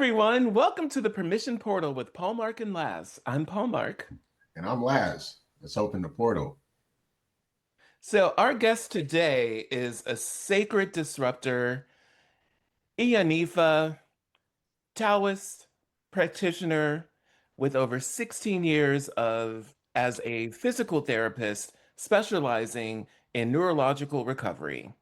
everyone. Welcome to the Permission Portal with Paul Mark and Laz. I'm Paul Mark. And I'm Laz. Let's open the portal. So, our guest today is a sacred disruptor, Iyanifa, Taoist practitioner with over 16 years of as a physical therapist specializing in neurological recovery.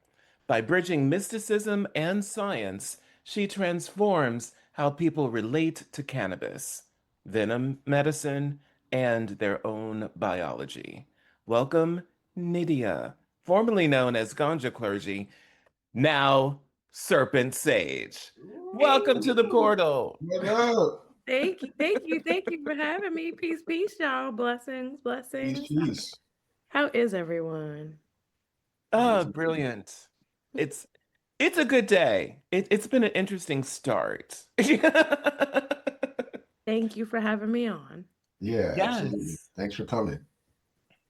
By bridging mysticism and science, she transforms how people relate to cannabis, venom medicine, and their own biology. Welcome, Nydia, formerly known as Ganja Clergy, now Serpent Sage. Thank Welcome to the you. portal. What up? Thank you for having me. Peace, y'all. Blessings, Peace, blessings. peace. How is everyone? Oh, brilliant. It's it's a good day. It's been an interesting start. Thank you for having me on. Yeah, absolutely. Yes. Thanks for coming.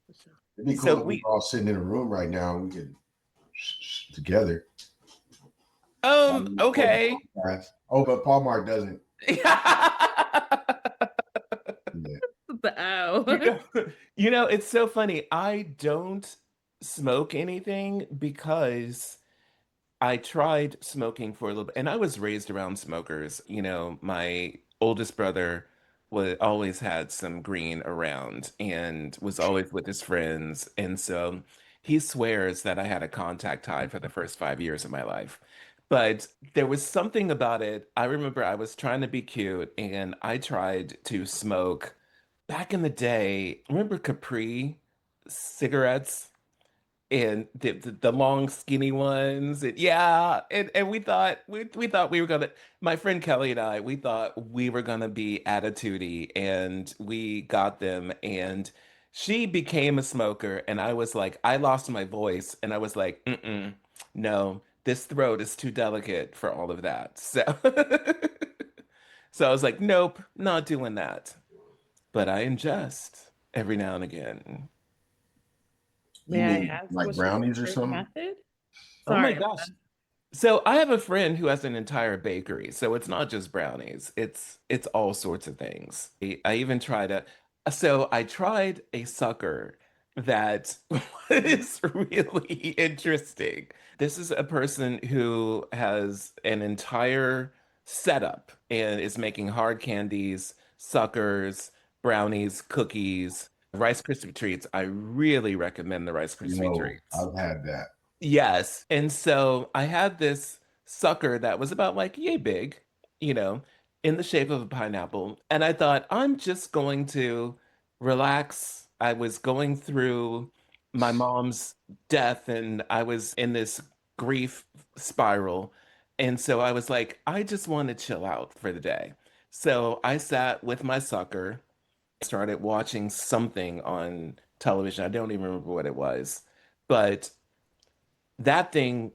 For sure. It'd be So cool if we we were all sitting in a room right now and we could together. okay. Oh, but Paul Mark doesn't. Yeah. The ow. You know, you know, it's so funny. I don't smoke anything because I tried smoking for a little bit, and I was raised around smokers. My oldest brother was always had some green around and was always with his friends. And so he swears that I had a contact high for the first 5 years of my life. But there was something about it. I remember I was trying to be cute and I tried to smoke back in the day. Remember Capri cigarettes? And the long skinny ones, and yeah, and we thought we were gonna, my friend Kelly and I, we thought we were gonna be attitudey, and we got them, and she became a smoker, and I was like, I lost my voice, and I was like, no, this throat is too delicate for all of that, so so I was like, nope, not doing that, but I ingest every now and again. You May I mean ask like what's your brownies or preferred something? method? Oh my Sorry. gosh. So I have a friend who has an entire bakery. So it's not just brownies. It's all sorts of things. I even tried I tried a sucker that was really interesting. This is a person who has an entire setup and is making hard candies, suckers, brownies, cookies, Rice Krispie treats. I really recommend the Rice Krispie treats. I've had that. Yes. And so I had this sucker that was about like yay big, you know, in the shape of a pineapple. And I thought, I'm just going to relax. I was going through my mom's death and I was in this grief spiral. And so I was like, I just want to chill out for the day. So I sat with my sucker, started watching something on television. I don't even remember what it was. But that thing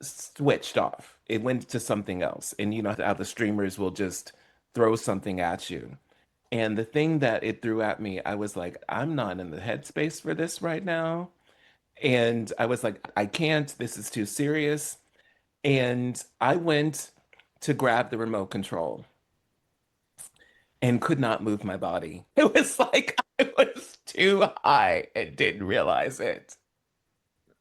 switched off. It went to something else. And you know how the streamers will just throw something at you. And the thing that it threw at me, I was like, I'm not in the headspace for this right now. And I was like, I can't, this is too serious. And I went to grab the remote control and could not move my body. It was like I was too high and didn't realize it.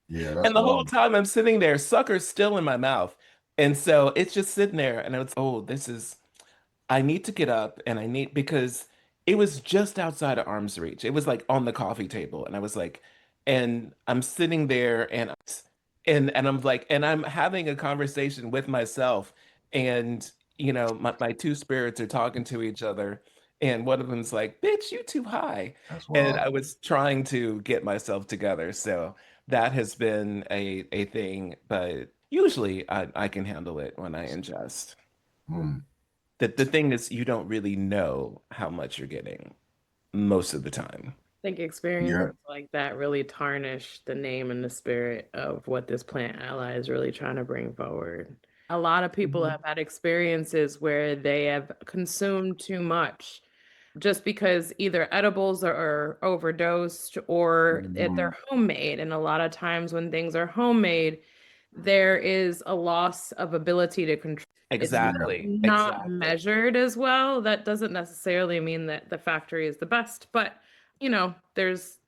Yeah, that's And the whole wild. time I'm sitting there, sucker's still in my mouth. And so it's just sitting there. And it's, oh, I need to get up and because it was just outside of arm's reach. It was like on the coffee table. And I was like, and I'm sitting there and I'm like, and I'm having a conversation with myself. And, my two spirits are talking to each other. And one of them's like, bitch, you too high. That's And wild. I was trying to get myself together. So that has been a thing, but usually I can handle it when I ingest. Hmm. The thing is, you don't really know how much you're getting most of the time. I think experiences Yeah. like that really tarnish the name and the spirit of what this plant ally is really trying to bring forward. A lot of people Mhm. have had experiences where they have consumed too much just because either edibles are overdosed or if Mhm. they're homemade. And a lot of times when things are homemade, there is a loss of ability to control. It's Exactly. not Exactly. measured as well. That doesn't necessarily mean that the factory is the best, but there's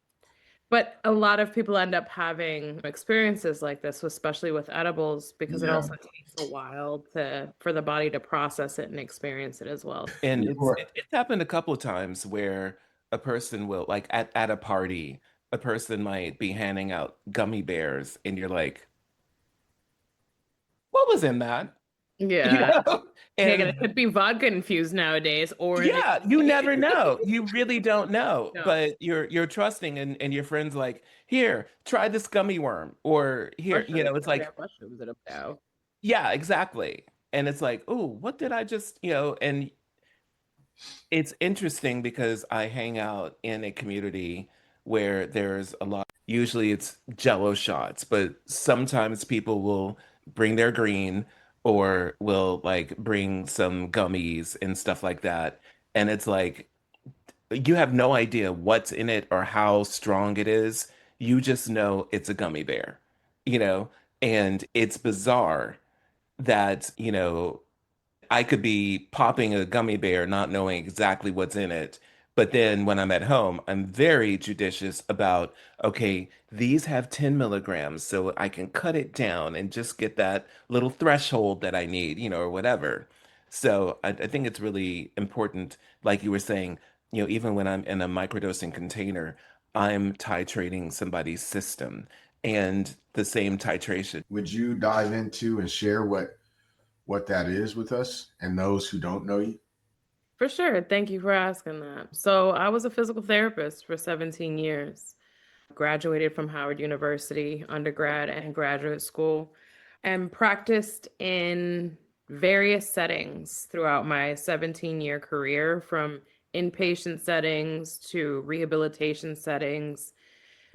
but a lot of people end up having experiences like this, especially with edibles, because it Yeah. also takes a while for the body to process it and experience it as well. And Before, it's happened a couple of times where a person will like at a party, a person might be handing out gummy bears, and you're like, what was in that? You Yeah. know? Yeah, it And could be vodka infused nowadays, or they yeah, could you be never know. You really don't know. no, But you're trusting, and your friend's like, here, try this gummy worm. Or here, mushrooms. it's Oh, they like, have mushrooms in them now. yeah, exactly. And it's like, oh, what did I just, and it's interesting because I hang out in a community where there's a lot, usually it's Jello shots, but sometimes people will bring their green or will like bring some gummies and stuff like that. And it's like, you have no idea what's in it or how strong it is. You just know it's a gummy bear, you know? And it's bizarre that, I could be popping a gummy bear not knowing exactly what's in it. But then when I'm at home, I'm very judicious about, okay, these have 10 milligrams, so I can cut it down and just get that little threshold that I need, or whatever. So I think it's really important, like you were saying, even when I'm in a microdosing container, I'm titrating somebody's system and the same titration. would you dive into and share what that is with us and those who don't know you? For sure. Thank you for asking that. So, I was a physical therapist for 17 years. Graduated from Howard University, undergrad and graduate school, and practiced in various settings throughout my 17-year career, from inpatient settings to rehabilitation settings,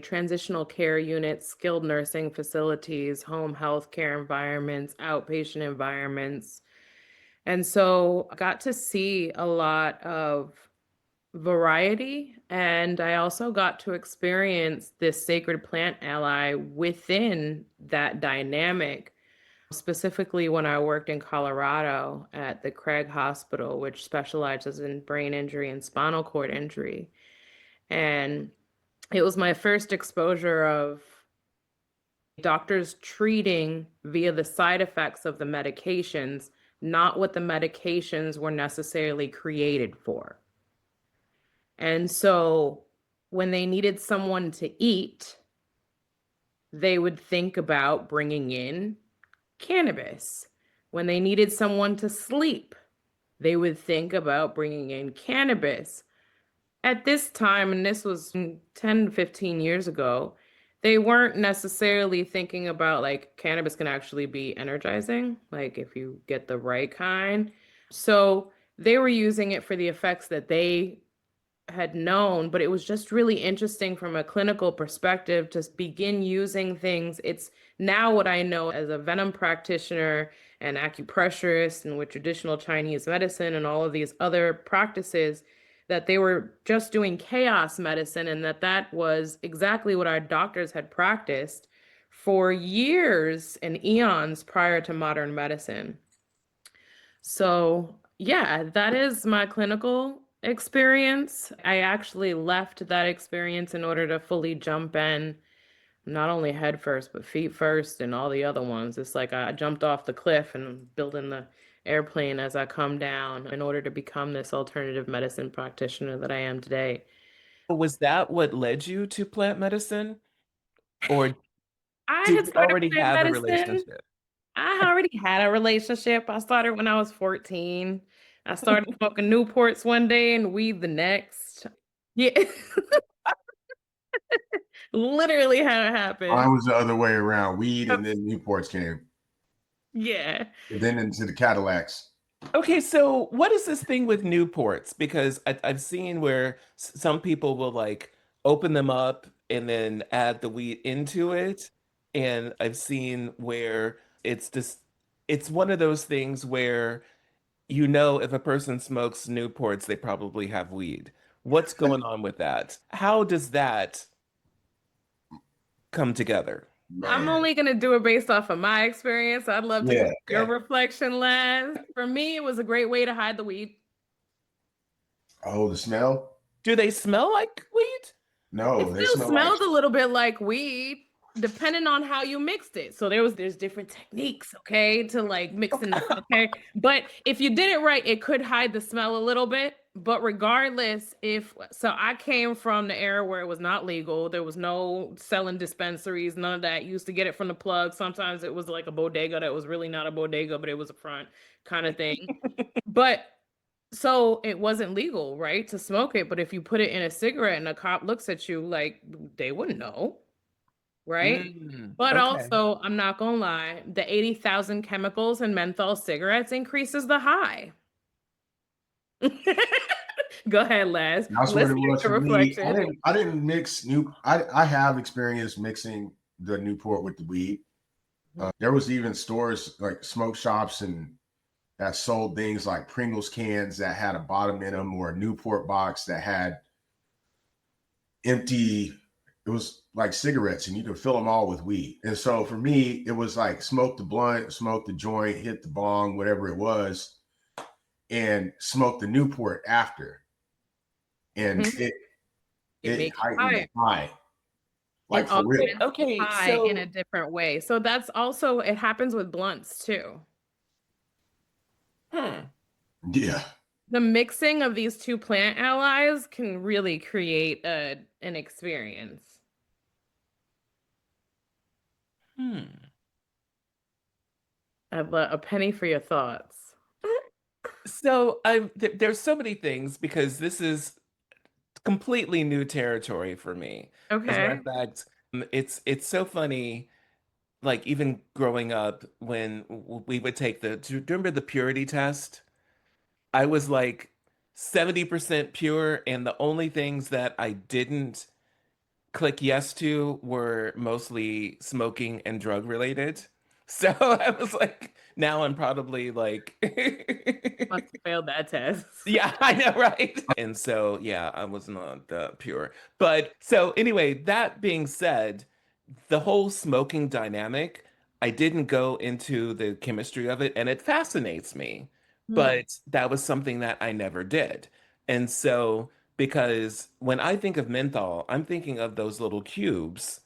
transitional care units, skilled nursing facilities, home health care environments, outpatient environments. And so I got to see a lot of variety. And I also got to experience this sacred plant ally within that dynamic, specifically when I worked in Colorado at the Craig Hospital, which specializes in brain injury and spinal cord injury. And it was my first exposure of doctors treating via the side effects of the medications, not what the medications were necessarily created for. And so when they needed someone to eat, they would think about bringing in cannabis. When they needed someone to sleep, they would think about bringing in cannabis. At this time, and this was 10, 15 years ago, they weren't necessarily thinking about like cannabis can actually be energizing, like if you get the right kind. So they were using it for the effects that they had known, but it was just really interesting from a clinical perspective to begin using things. It's now what I know as a venom practitioner and acupressurist and with traditional Chinese medicine and all of these other practices, that they were just doing chaos medicine, and that was exactly what our doctors had practiced for years and eons prior to modern medicine. So, yeah, that is my clinical experience. I actually left that experience in order to fully jump in, not only head first, but feet first, and all the other ones. It's like I jumped off the cliff and building the airplane as I come down in order to become this alternative medicine practitioner that I am today. Was that what led you to plant medicine? Or I did had you started already plant have a medicine. relationship? I already had a relationship. I started when I was 14. I started smoking Newports one day and weed the next. Yeah, literally how it I happened. was the other way around. Weed Yep. and then Newports came. Yeah. And then into the Cadillacs. Okay, so what is this thing with Newports? Because I've seen where some people will like open them up and then add the wheat into it. And I've seen where it's one of those things where if a person smokes Newports, they probably have weed. What's going on with that? How does that come together? I'm Man. only gonna do it based off of my experience. I'd love to Yeah. get your reflection, Les. For me, it was a great way to hide the weed. Oh, the smell? Do they smell like weed? It No, they still smell like smells a little bit like weed, depending on how you mixed it. So there's different techniques, okay, to like mixing this, okay. But if you did it right, it could hide the smell a little bit. But regardless, if so, I came from the era where it was not legal. There was no selling dispensaries, none of that. You used to get it from the plug. Sometimes it was like a bodega that was really not a bodega, but it was a front kind of thing. But so it wasn't legal, right, to smoke it, but if you put it in a cigarette and a cop looks at you, like, they wouldn't know, right? But Okay. also, I'm not gonna lie, the 80,000 chemicals in menthol cigarettes increases the high. Go ahead, Les. that's what Let's it hear was your for me. I reflection. didn't I didn't mix new I have experienced mixing the Newport with the weed. There was even stores like smoke shops and that sold things like Pringles cans that had a bottom in them, or a Newport box that had empty, it was like cigarettes, and you could fill them all with weed. And so for me, it was like smoke the blunt, smoke the joint, hit the bong, whatever it was, and smoke the Newport after. And Mhm. It it makes you heightened higher. the high, It like for real. augments the Okay, high in a so different way. So that's also, it happens with blunts too. hmm. Yeah. The mixing of these two plant allies can really create an experience. Hmm. I'd love a penny for your thoughts. So there's so many things because this is completely new territory for me. As a matter Okay. of fact, it's so funny. Like even growing up, when we would take do you remember the purity test? I was like 70% pure, and the only things that I didn't click yes to were mostly smoking and drug related. So I was like, now I'm probably like, Must have failed that test. yeah, I know, right? And so, yeah, I was not pure. But so, anyway, that being said, the whole smoking dynamic, I didn't go into the chemistry of it, and it fascinates me. Hmm. But that was something that I never did. And so, because when I think of menthol, I'm thinking of those little cubes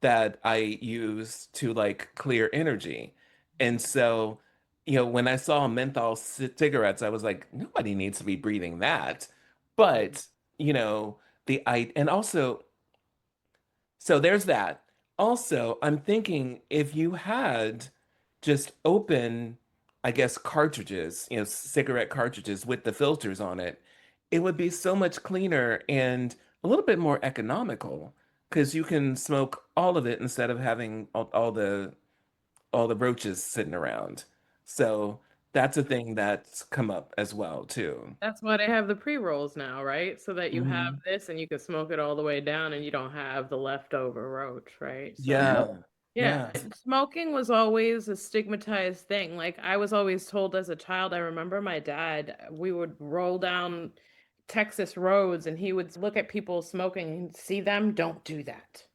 that I use to like clear energy. And so, when I saw menthol cigarettes, I was like, nobody needs to be breathing that. But, and also, so there's that. Also, I'm thinking if you had just open, I guess, cartridges, cigarette cartridges with the filters on it, it would be so much cleaner and a little bit more economical because you can smoke all of it instead of having all the roaches sitting around. So that's a thing that's come up as well too. That's why they have the pre-rolls now, right? So that you have Mhm. this and you can smoke it all the way down and you don't have the leftover roach, right? So Yep. Yeah. yeah, Yeah. smoking was always a stigmatized thing. Like I was always told as a child, I remember my dad, we would roll down Texas roads and he would look at people smoking and see them, don't do that.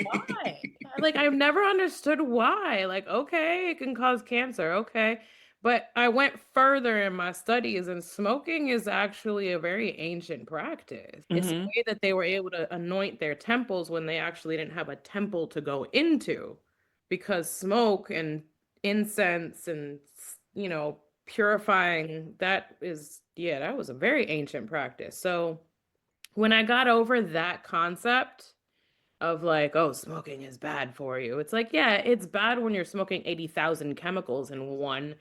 Why? Like I've never understood why. Like, okay, it can cause cancer, okay. But I went further in my studies, and smoking is actually a very ancient practice. It's the hmm way that they were able to anoint their temples when they actually didn't have a temple to go into, because smoke and incense and purifying, that is, yeah, that was a very ancient practice. So when I got over that concept of like, oh, smoking is bad for you. It's like, yeah, it's bad when you're smoking 80,000 chemicals in one,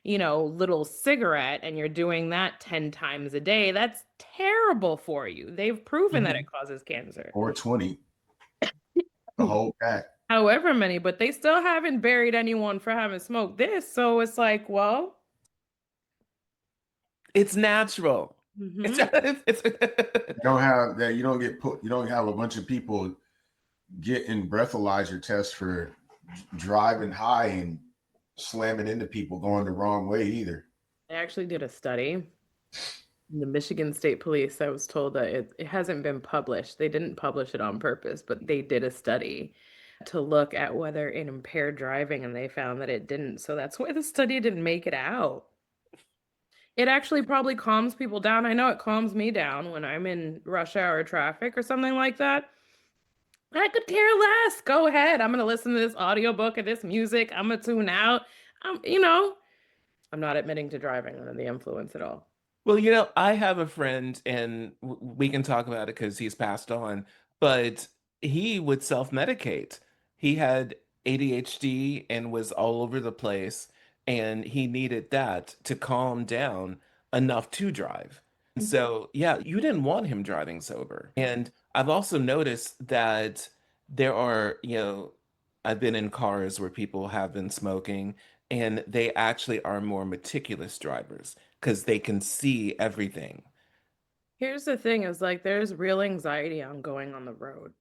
little cigarette and you're doing that 10 times a day. That's terrible for you. They've proven that it hmm causes cancer. Or 20, the whole pack. However many, but they still haven't buried anyone for having smoked this. So it's like, well, It's natural. It's, mhm. You don't have that, you don't get put, you don't have a bunch of people getting breathalyzer tests for driving high and slamming into people going the wrong way either. They actually did a study. The Michigan State Police, I was told that it hasn't been published. They didn't publish it on purpose, but they did a study to look at whether it impaired driving, and they found that it didn't. So that's why the study didn't make it out. It actually probably calms people down. I know it calms me down when I'm in rush hour traffic or something like that. I could care less. Go ahead. I'm going to listen to this audiobook and this music. I'm going to tune out. I'm not admitting to driving under the influence at all. Well, I have a friend, and we can talk about it because he's passed on, but he would self-medicate. He had ADHD and was all over the place, and he needed that to calm down enough to drive. So, yeah, you didn't want him driving sober. And I've also noticed that there are, I've been in cars where people have been smoking, and they actually are more meticulous drivers because they can see everything. Here's the thing is like there's real anxiety on going on the road.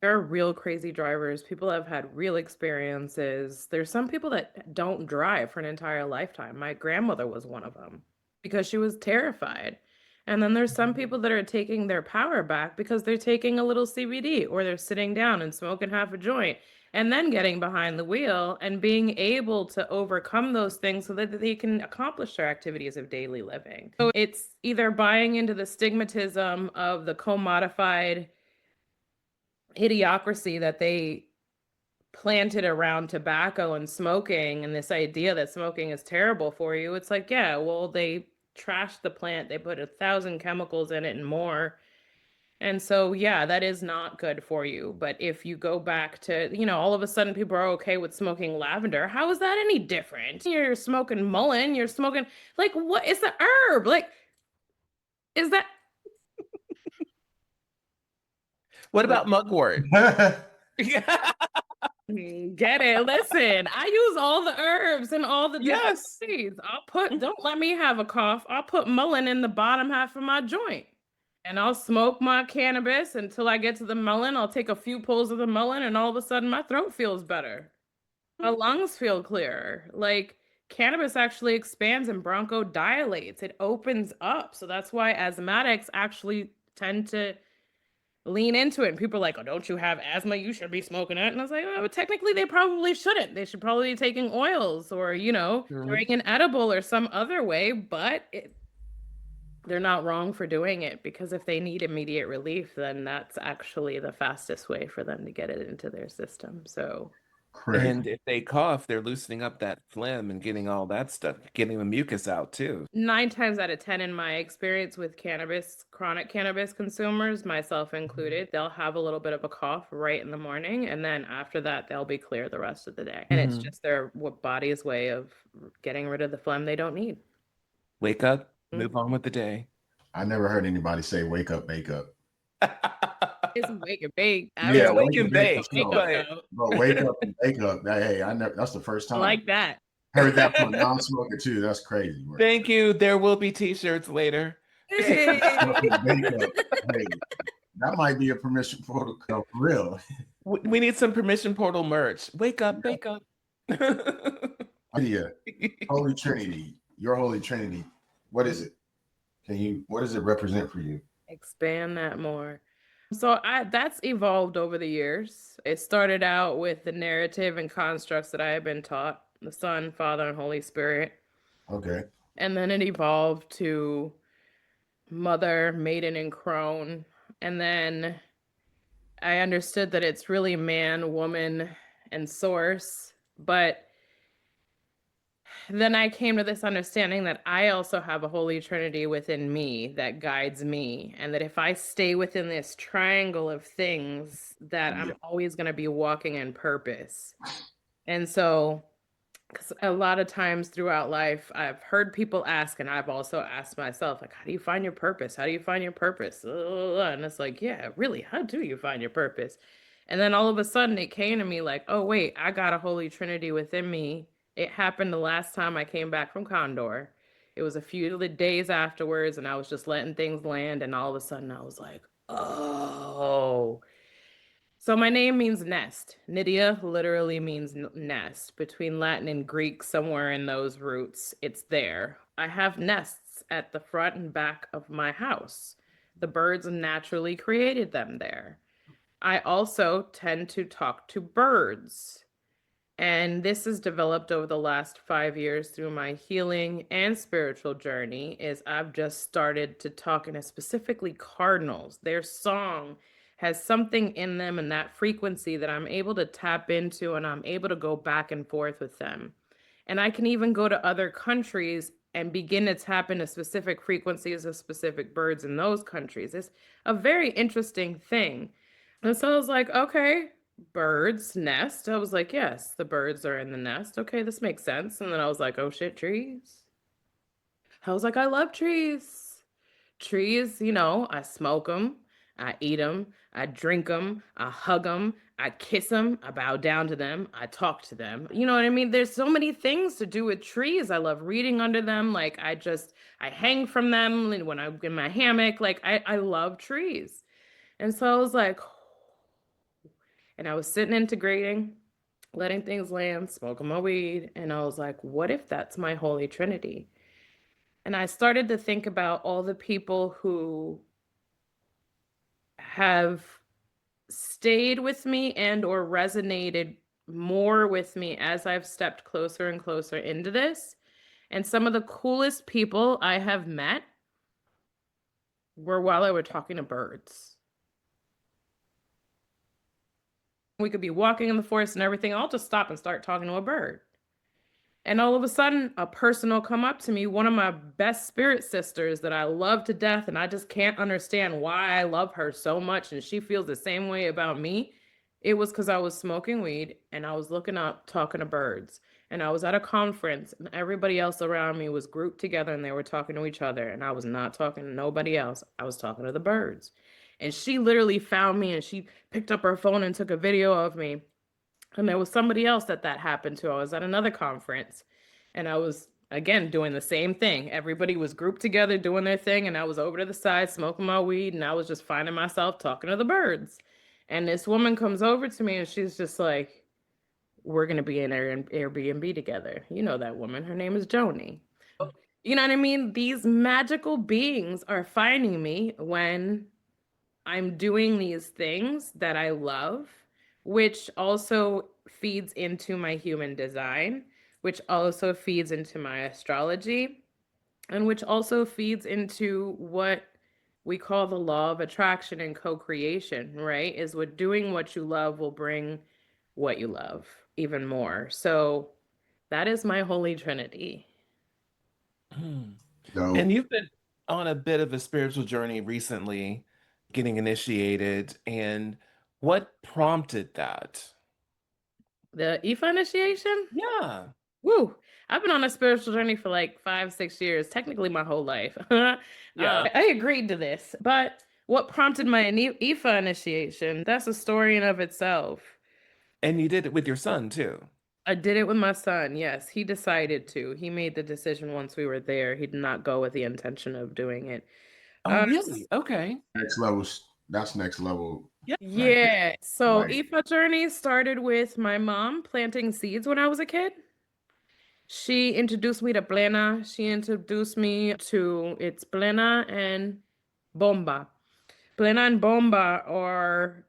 There are real crazy drivers. People have had real experiences. There's some people that don't drive for an entire lifetime. My grandmother was one of them because she was terrified. And then there's some people that are taking their power back because they're taking a little CBD or they're sitting down and smoking half a joint and then getting behind the wheel and being able to overcome those things so that they can accomplish their activities of daily living. So it's either buying into the stigmatism of the commodified idiocracy that they planted around tobacco and smoking and this idea that smoking is terrible for you. It's like, yeah, well, they trashed the plant, they put 1,000 chemicals in it and more. And so, yeah, that is not good for you. But if you go back to, all of a sudden people are okay with smoking lavender, how is that any different? You're smoking mullein, you're smoking, like, what is the herb? Like, is that? What about mugwort? Yeah. Get it? Listen, I use all the herbs and all the different Yes. ways. Don't let me have a cough. I'll put mullein in the bottom half of my joint and I'll smoke my cannabis until I get to the mullein. I'll take a few pulls of the mullein and all of a sudden my throat feels better. My lungs feel clearer. Like cannabis actually expands and bronchodilates. It opens up. So that's why asthmatics actually tend to lean into it. And people are like, oh, don't you have asthma? You should be smoking it. And I was like, oh, technically, they probably shouldn't. They should probably be taking oils or, Mhm. doing an edible or some other way. But they're not wrong for doing it because if they need immediate relief, then that's actually the fastest way for them to get it into their system. So, Crazy. And if they cough, they're loosening up that phlegm and getting all that stuff, getting the mucus out too. 9 times out of 10, in my experience with cannabis, chronic cannabis consumers, myself included, they'll have a little bit of a cough right in the morning. And then after that, they'll be clear the rest of the day. And it's Mhm. just their body's way of getting rid of the phlegm they don't need. Wake up, Mm. move on with the day. I never heard anybody say wake up, bake up. It's wake and bake. I Yeah, It's remember wake wake and and bake the up. bake, wake No, up but though. but wake up and bake up. Hey, I never. That's the first I time. like that. Heard that from a non-smoker too. That's crazy. thank you. There will be t-shirts later. Wake up Hey. and bake up. Hey, that might be a permission protocol for real. We need some permission portal merch. Wake up, bake up. Idea. Holy Trinity. Your Holy Trinity. What is it? What does it represent for you? Expand that more. So that's evolved over the years. It started out with the narrative and constructs that I had been taught, the Son, Father, and Holy Spirit. Okay. And then it evolved to mother, maiden, and crone. And then I understood that it's really man, woman, and source. But then I came to this understanding that I also have a Holy Trinity within me that guides me, and that if I stay within this triangle of things, that Yeah. I'm always going to be walking in purpose. And so, because a lot of times throughout life, I've heard people ask, and I've also asked myself, like, how do you find your purpose? How do you find your purpose? And it's like, yeah, really, how do you find your purpose? And then all of a sudden it came to me like, oh, wait, I got a Holy Trinity within me. It happened the last time I came back from Condor. It was a few days afterwards, and I was just letting things land. And all of a sudden I was like, oh. So my name means nest. Nydia literally means nest. Between Latin and Greek, somewhere in those roots, it's there. I have nests at the front and back of my house. The birds naturally created them there. I also tend to talk to birds. And this has developed over the last 5 years through my healing and spiritual journey is I've just started to talk, and specifically cardinals. Their song has something in them and that frequency that I'm able to tap into, and I'm able to go back and forth with them. And I can even go to other countries and begin to tap into specific frequencies of specific birds in those countries. It's a very interesting thing. And so I was like, okay, birds nest. I was like, yes, the birds are in the nest. Okay, this makes sense. And then I was like, oh shit, trees. I was like, I love trees. Trees, I smoke them, I eat them, I drink them, I hug them, I kiss them, I bow down to them, I talk to them. You know what I mean? There's so many things to do with trees. I love reading under them. Like I hang from them when I'm in my hammock. Like I love trees. And so I was like, and I was sitting integrating, letting things land, smoking my weed. And I was like, what if that's my Holy Trinity? And I started to think about all the people who have stayed with me and or resonated more with me as I've stepped closer and closer into this. And some of the coolest people I have met were while I were talking to birds. We could be walking in the forest and everything. I'll just stop and start talking to a bird. And all of a sudden, a person will come up to me, one of my best spirit sisters that I love to death, and I just can't understand why I love her so much, and she feels the same way about me. It was because I was smoking weed and I was looking up, talking to birds. And I was at a conference, and everybody else around me was grouped together and they were talking to each other. And I was not talking to nobody else. I was talking to the birds. And she literally found me and she picked up her phone and took a video of me. And there was somebody else that happened to. I was at another conference and I was again doing the same thing. Everybody was grouped together doing their thing, and I was over to the side smoking my weed, and I was just finding myself talking to the birds. And this woman comes over to me and she's just like, we're going to be in an Airbnb together. You know that woman. Her name is Joni. You know what I mean? These magical beings are finding me when I'm doing these things that I love, which also feeds into my human design, which also feeds into my astrology, and which also feeds into what we call the law of attraction and co-creation, right? Is what doing what you love will bring what you love even more. So that is my holy trinity. And So you've been on a bit of a spiritual journey recently, getting initiated. And what prompted that? The Ifa initiation? Yeah. Woo! I've been on a spiritual journey for like 5, 6 years, technically my whole life. Yeah. I agreed to this, but what prompted my Ifa initiation? That's a story in of itself. And you did it with your son too. I did it with my son. Yes, he decided to. He made the decision once we were there. He did not go with the intention of doing it. Oh, really? Okay. next level, that's next level. Yeah. Yeah. So Like, Ifa journey started with my mom planting seeds when I was a kid. She introduced me to plena. She introduced me to it's plena and bomba. Plena and bomba are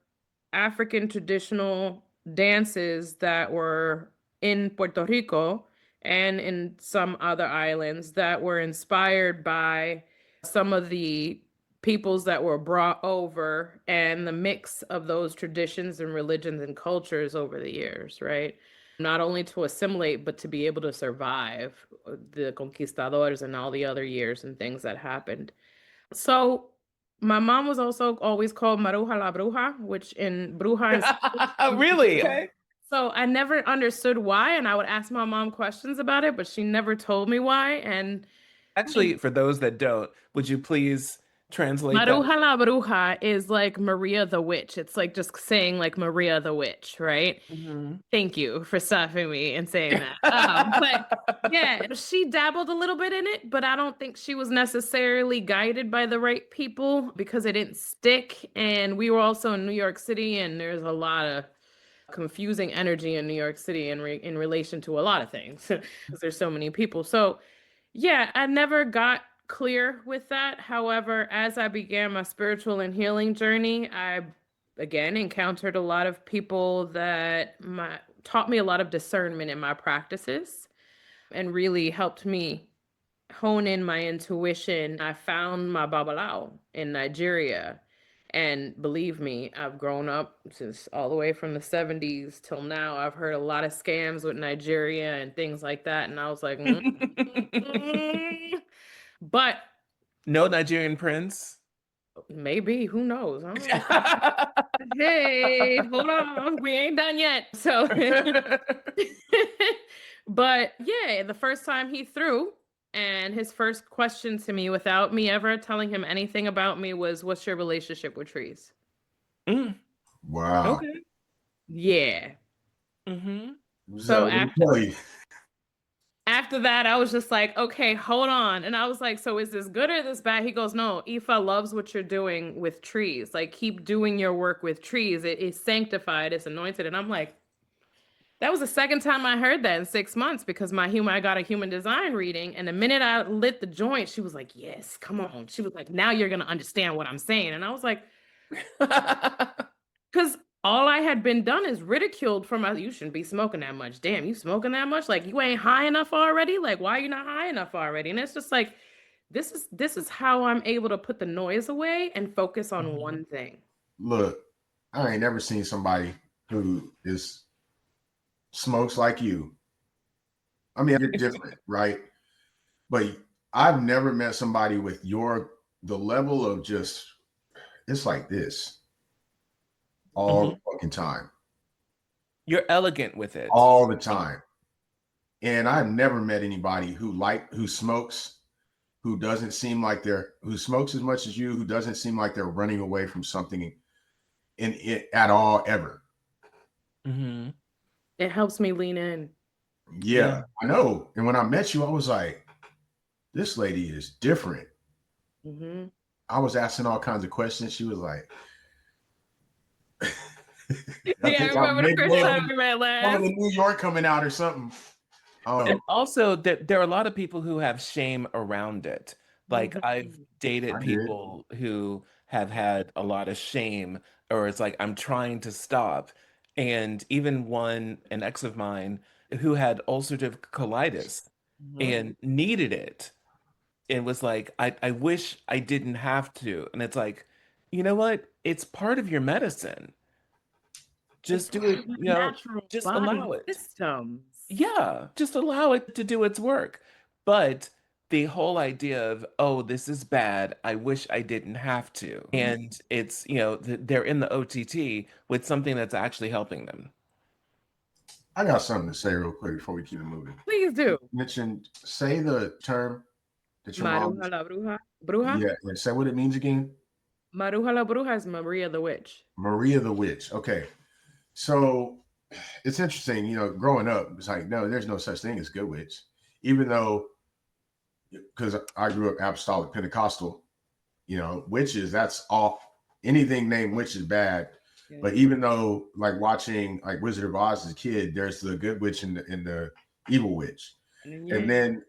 African traditional dances that were in Puerto Rico and in some other islands that were inspired by some of the peoples that were brought over and the mix of those traditions and religions and cultures over the years, right? Not only to assimilate, but to be able to survive the conquistadors and all the other years and things that happened. So my mom was also always called Maruja la Bruja, which in Bruja in Really? Okay. so I never understood why, and I would ask my mom questions about it, but she never told me why. And Actually, for those that don't, would you please translate that? Maruja la Bruja is like Maria the Witch. It's like just saying like Maria the Witch, right? Mhm. Thank you for stopping me and saying that. But yeah, she dabbled a little bit in it, but I don't think she was necessarily guided by the right people because it didn't stick. And we were also in New York City, and there's a lot of confusing energy in New York City in relation to a lot of things because there's so many people. So yeah, I never got clear with that. However, as I began my spiritual and healing journey, I again encountered a lot of people that taught me a lot of discernment in my practices and really helped me hone in my intuition. I found my babalao in Nigeria. And believe me, I've grown up since all the way from the 70s till now. I've heard a lot of scams with Nigeria and things like that. And I was like, but No Nigerian prince. maybe, who knows? I don't know. Hey, hold on. We ain't done yet. So, but yeah, the first time he threw, and his first question to me, without me ever telling him anything about me, was, "What's your relationship with trees?" Mm, Wow. okay. Yeah. Mm-hmm. So Let me tell you. after that, I was just like, okay, hold on. And I was like, so is this good or this bad? He goes, no, Ifa loves what you're doing with trees. Like, keep doing your work with trees. It is sanctified, it's anointed. And I'm like, that was the second time I heard that in 6 months, because I got a human design reading. And the minute I lit the joint, she was like, yes, come on. She was like, now you're going to understand what I'm saying. And I was like, because all I had been done is ridiculed for my, you shouldn't be smoking that much. Damn, you smoking that much? Like, you ain't high enough already? Like, why are you not high enough already? And it's just like, this is how I'm able to put the noise away and focus on one thing. Look, I ain't never seen somebody who smokes like you. I mean, you're different, right? But I've never met somebody with the level of just, it's like this all the fucking time. You're elegant with it. All the time. And I've never met anybody who smokes, who doesn't seem like who smokes as much as you, who doesn't seem like they're running away from something in it at all, ever. Mm-hmm. It helps me lean in. Yeah, I know. And when I met you, I was like, this lady is different. Mm-hmm. I was asking all kinds of questions. She was like, I Yeah, I think I'm remember the maybe first time we met last. of New York coming out or something. And also that there are a lot of people who have shame around it. Like Mhm. I've dated people who have had a lot of shame, or it's like I'm trying to stop. And even an ex of mine who had ulcerative colitis and needed it and was like, I wish I didn't have to. And it's like, you know what? It's part of your medicine. It's Just do part it, of my natural just body allow it. systems. Yeah, just allow it to do its work. But the whole idea of, oh, this is bad, I wish I didn't have to. And it's, they're in the OTT with something that's actually helping them. I got something to say real quick before we keep it moving. Please do. Say the term that your mom. Maruja la bruja. Bruja? Yeah, and say what it means again. Maruja la bruja is Maria the witch. Maria the witch. Okay. So it's interesting, growing up, it's like, no, there's no such thing as good witch. Even though, because I grew up apostolic Pentecostal, witches, that's all, anything named witch is bad. Yeah. But even though, like watching like Wizard of Oz as a kid, there's the good witch and the evil witch. And then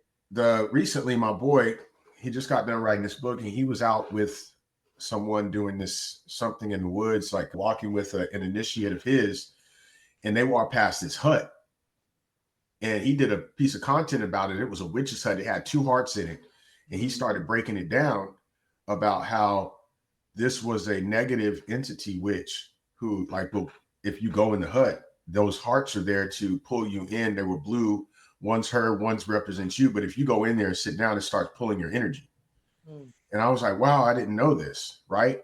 recently my boy, he just got done writing this book, and he was out with someone doing something in the woods, like walking with an initiate of his, and they walked past this hut, and he did a piece of content about it. It was a witch's hut. It had 2 hearts in it, and he started breaking it down about how this was a negative entity witch who, like, if you go in the hut, those hearts are there to pull you in. They were blue. One's her, one's represents you. But if you go in there and sit down, it starts pulling your energy. And I was like, wow, I didn't know this, right?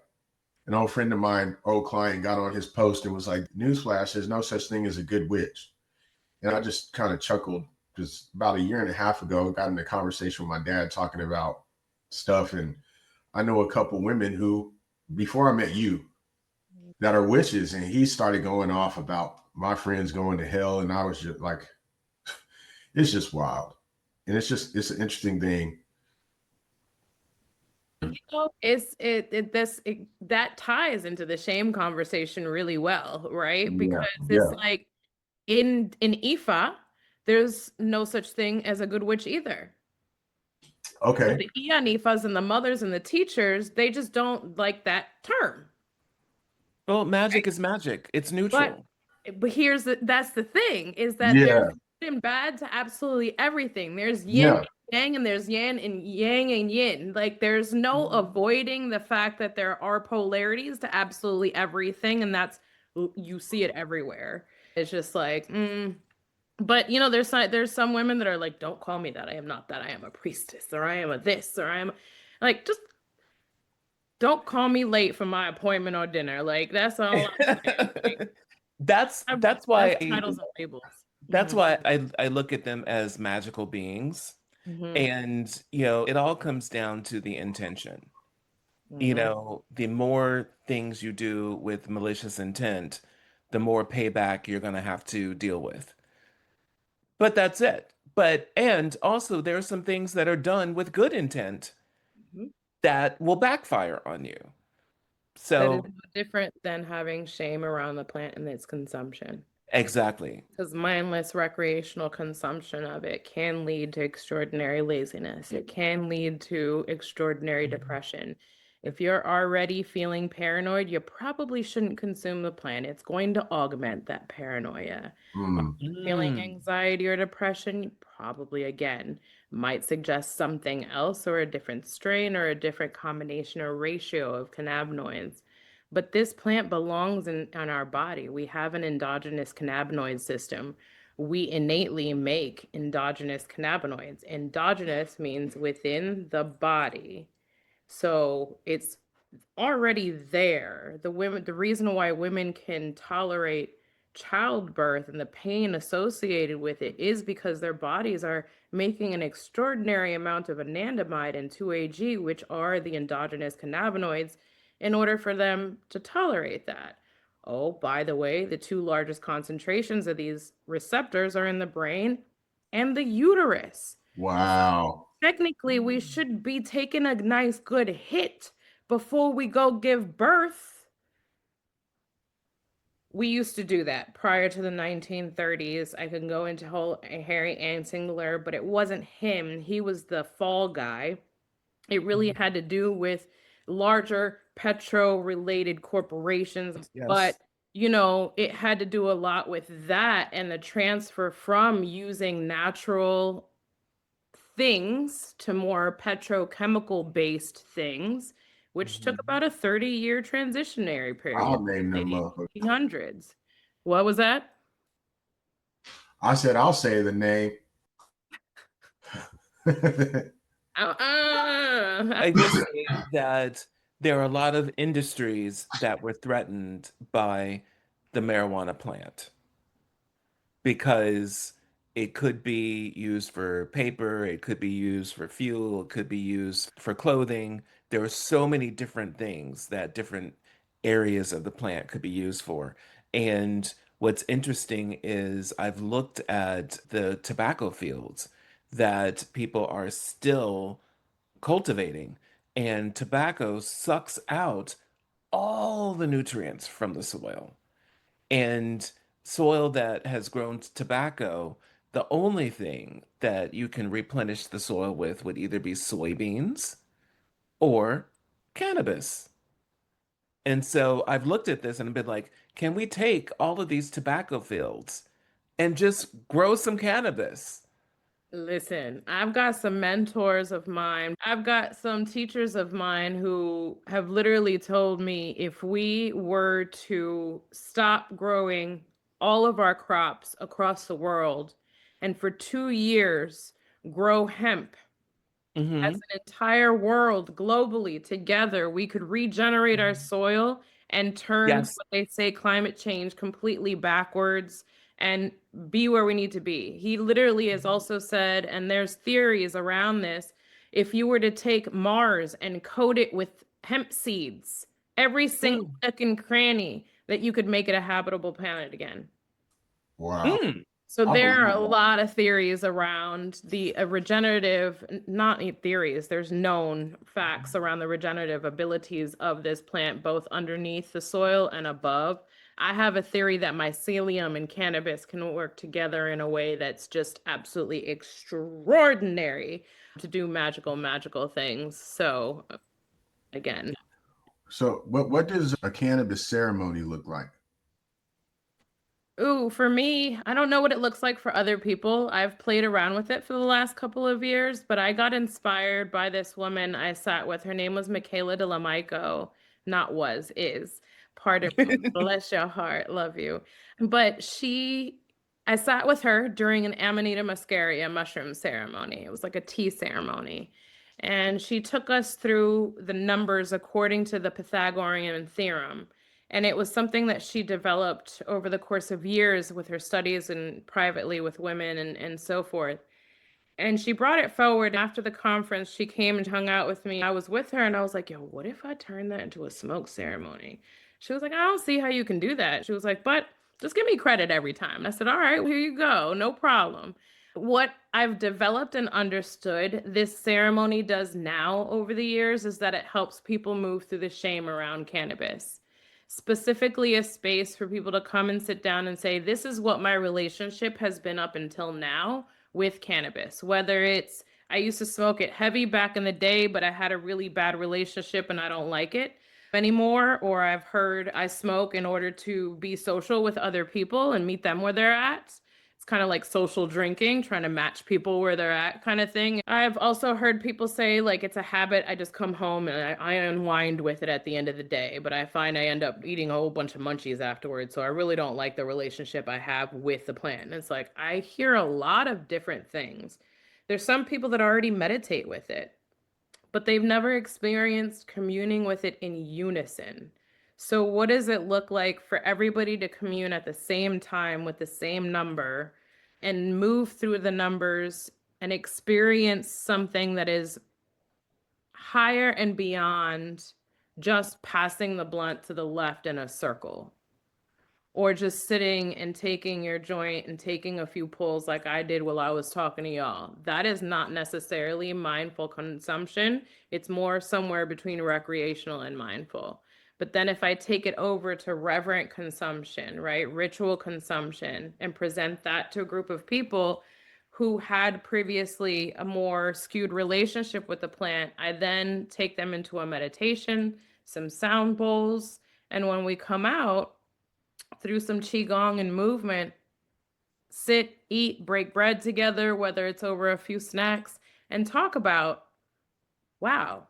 An old friend of mine, old client, got on his post and was like, newsflash, there's no such thing as a good witch. And I just kind of chuckled, because about a year and a half ago, I got in a conversation with my dad talking about stuff. And I know a couple women who, before I met you, that are witches. And he started going off about my friends going to hell. And I was just like, it's just wild. And it's an interesting thing. That ties into the shame conversation really well, right? Because Yeah. it's like in Ifa, there's no such thing as a good witch either. Okay. So the Iyan Ifas and the mothers and the teachers, they just don't like that term. Well, magic is magic. It's But neutral. that's the thing, is that there's Yeah, good and bad to absolutely everything. There's yin yeah. and yang, and there's yin and yang and yin. Like there's no avoiding the fact that there are polarities to absolutely everything, and that's you see it everywhere. It's just like, but there's some women that are like, don't call me that. I am not that. I am a priestess, or I am a this, or I am like, just don't call me late for my appointment or dinner. Like that's all I'm saying. Like That's have that's less why titles and labels. that's Hmm. why I look at them as magical beings. Hmm. And, it all comes down to the intention. Hmm. The more things you do with malicious intent, the more payback you're going to have to deal with. But that's it. And also, there are some things that are done with good intent Hmm. that will backfire on you. That is So, no different than having shame around the plant and its consumption. exactly. Because mindless recreational consumption of it can lead to extraordinary laziness. It can lead to extraordinary depression. If you're already feeling paranoid, you probably shouldn't consume the plant. It's going to augment that paranoia. Mm. Feeling Mm. anxiety or depression, probably again might suggest something else or a different strain or a different combination or ratio of cannabinoids. But this plant belongs in our body. We have an endogenous cannabinoid system. We innately make endogenous cannabinoids. Endogenous means within the body. So it's already there. The reason why women can tolerate childbirth and the pain associated with it is because their bodies are making an extraordinary amount of anandamide and 2-AG, which are the endogenous cannabinoids, in order for them to tolerate that. Oh, by the way, the two largest concentrations of these receptors are in the brain and the uterus. Wow. Technically, we should be taking a nice good hit before we go give birth. We used to do that prior to the 1930s. I can go into whole Harry Anslinger, but it wasn't him. He was the fall guy. It really had to do with larger petro-related corporations, but Yes. it had to do a lot with that and the transfer from using natural things to more petrochemical based things, which took Mhm. about a 30-year transitionary I'll period, name late them motherfuckers. 1800s. What was that? I said I'll say the name. Uh-uh. I will say that there are a lot of industries that were threatened by the marijuana plant because it could be used for paper, it could be used for fuel, it could be used for clothing. There are so many different things that different areas of the plant could be used for. And what's interesting is I've looked at the tobacco fields that people are still cultivating, and tobacco sucks out all the nutrients from the soil. And soil that has grown tobacco, the only thing that you can replenish the soil with would either be soybeans or cannabis. And so I've looked at this and been like, can we take all of these tobacco fields and just grow some cannabis? Listen, I've got some mentors of mine. I've got some teachers of mine who have literally told me if we were to stop growing all of our crops across the world and for 2 years grow hemp as Hmm. an entire world globally together, we could regenerate our soil and turn Yes. what they say climate change completely backwards and be where we need to be. He literally has also said, and there's theories around this, if you were to take Mars and coat it with hemp seeds, every single Mm. nook and cranny, that you could make it a habitable planet again. Wow. Mm. So I there are believe a that. lot of theories around the regenerative, not theories, there's known facts around the regenerative abilities of this plant, both underneath the soil and above. I have a theory that mycelium and cannabis can work together in a way that's just absolutely extraordinary to do magical, magical things. So again. So what does a cannabis ceremony look like? Ooh, for me, I don't know what it looks like for other people. I've played around with it for the last couple of years, but I got inspired by this woman I sat with. Her name was Michaela de la Maico. Not was, is. Pardon me. Bless your heart. Love you. But I sat with her during an Amanita muscaria mushroom ceremony. It was like a tea ceremony. And she took us through the numbers according to the Pythagorean theorem. And it was something that she developed over the course of years with her studies and privately with women and so forth. And she brought it forward after the conference. She came and hung out with me. I was with her and I was like, yo, what if I turn that into a smoke ceremony? She was like, I don't see how you can do that. She was like, but just give me credit every time. And I said, all right, well, here you go. No problem. What I've developed and understood this ceremony does now over the years is that it helps people move through the shame around cannabis. Specifically, a space for people to come and sit down and say, this is what my relationship has been up until now with cannabis. Whether it's, I used to smoke it heavy back in the day, but I had a really bad relationship and I don't like it anymore, or I've heard I smoke in order to be social with other people and meet them where they're at. It's kind of like social drinking, trying to match people where they're at, kind of thing. I've also heard people say, like, it's a habit. I just come home and I unwind with it at the end of the day, but I find I end up eating a whole bunch of munchies afterwards. So I really don't like the relationship I have with the plant. And it's like, I hear a lot of different things. There's some people that already meditate with it, but they've never experienced communing with it in unison. So, what does it look like for everybody to commune at the same time with the same number and move through the numbers and experience something that is higher and beyond just passing the blunt to the left in a circle? Or just sitting and taking your joint and taking a few pulls like I did while I was talking to y'all. That is not necessarily mindful consumption. It's more somewhere between recreational and mindful. But then if I take it over to reverent consumption, right, ritual consumption, and present that to a group of people who had previously a more skewed relationship with the plant, I then take them into a meditation, some sound bowls, and when we come out, through some qigong and movement, sit, eat, break bread together, whether it's over a few snacks, and talk about, wow,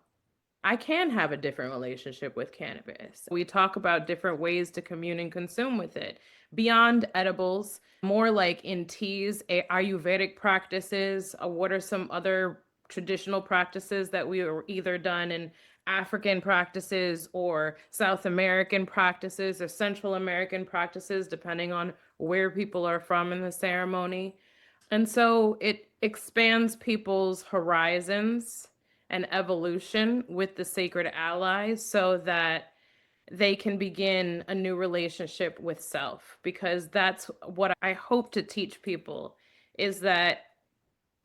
I can have a different relationship with cannabis. We talk about different ways to commune and consume with it beyond edibles, more like in teas, Ayurvedic practices. What are some other traditional practices that we were either done in African practices or South American practices or Central American practices, depending on where people are from in the ceremony. And so it expands people's horizons and evolution with the sacred allies so that they can begin a new relationship with self, because that's what I hope to teach people, is that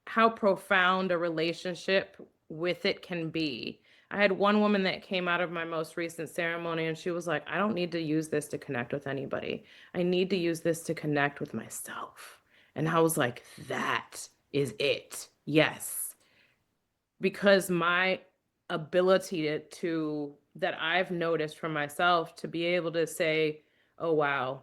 how profound a relationship with it can be. I had one woman that came out of my most recent ceremony and she was like, I don't need to use this to connect with anybody. I need to use this to connect with myself. And I was like, that is it. Yes. Because my ability that I've noticed for myself to be able to say, oh, wow,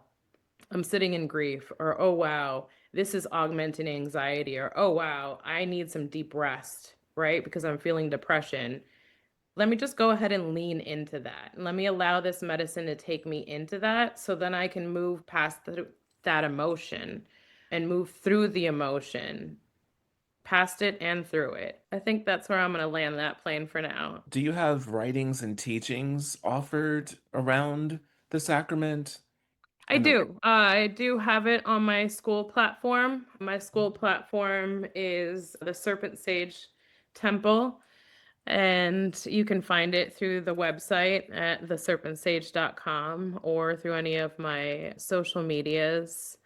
I'm sitting in grief, or oh, wow, this is augmenting anxiety, or oh, wow, I need some deep rest, right? Because I'm feeling depression. Let me just go ahead and lean into that. Let me allow this medicine to take me into that so then I can move past that emotion and move through the emotion, past it and through it. I think that's where I'm going to land that plane for now. Do you have writings and teachings offered around the sacrament? I do. I do have it on my school platform. My school platform is the Serpent Sage Temple, and you can find it through the website at theserpentsage.com or through any of my social medias.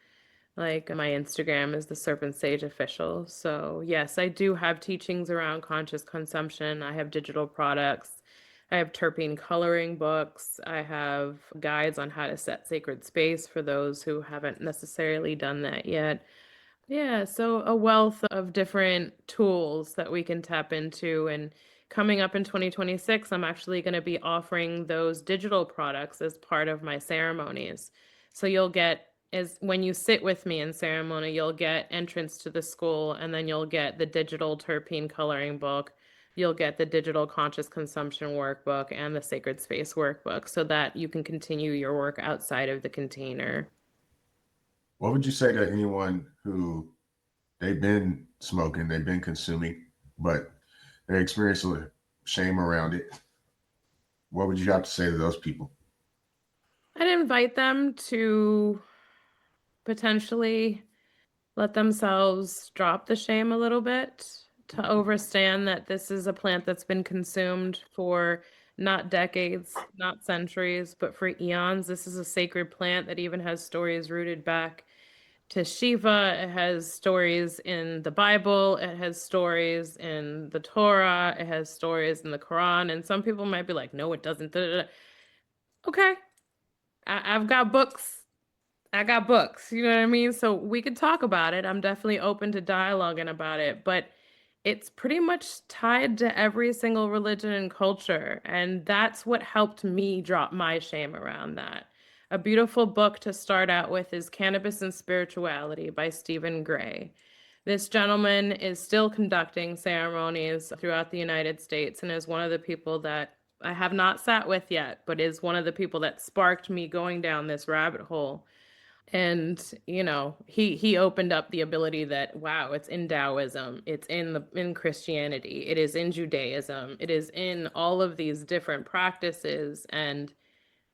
Like my Instagram is the Serpent Sage Official. So, yes, I do have teachings around conscious consumption. I have digital products. I have terpene coloring books. I have guides on how to set sacred space for those who haven't necessarily done that yet. Yeah, so a wealth of different tools that we can tap into and coming up in 2026, I'm actually going to be offering those digital products as part of my ceremonies. So you'll get is when you sit with me in ceremony, you'll get entrance to the school, and then you'll get the digital terpene coloring book. You'll get the digital conscious consumption workbook and the sacred space workbook so that you can continue your work outside of the container. What would you say to anyone who they've been smoking, they've been consuming, but they experience a shame around it? What would you have to say to those people? I'd invite them to potentially let themselves drop the shame a little bit, to understand that this is a plant that's been consumed for not decades, not centuries, but for eons. This is a sacred plant that even has stories rooted back to Shiva. It has stories in the Bible. It has stories in the Torah. It has stories in the Quran. And some people might be like, no, it doesn't. Da, da, da. Okay. I've got books. I got books, you know what I mean? So we could talk about it. I'm definitely open to dialoguing about it, but it's pretty much tied to every single religion and culture. And that's what helped me drop my shame around that. A beautiful book to start out with is Cannabis and Spirituality by Stephen Gray. This gentleman is still conducting ceremonies throughout the United States and is one of the people that I have not sat with yet, but is one of the people that sparked me going down this rabbit hole. And he opened up the ability that, wow, it's in Taoism, it's in Christianity, it is in Judaism, it is in all of these different practices, and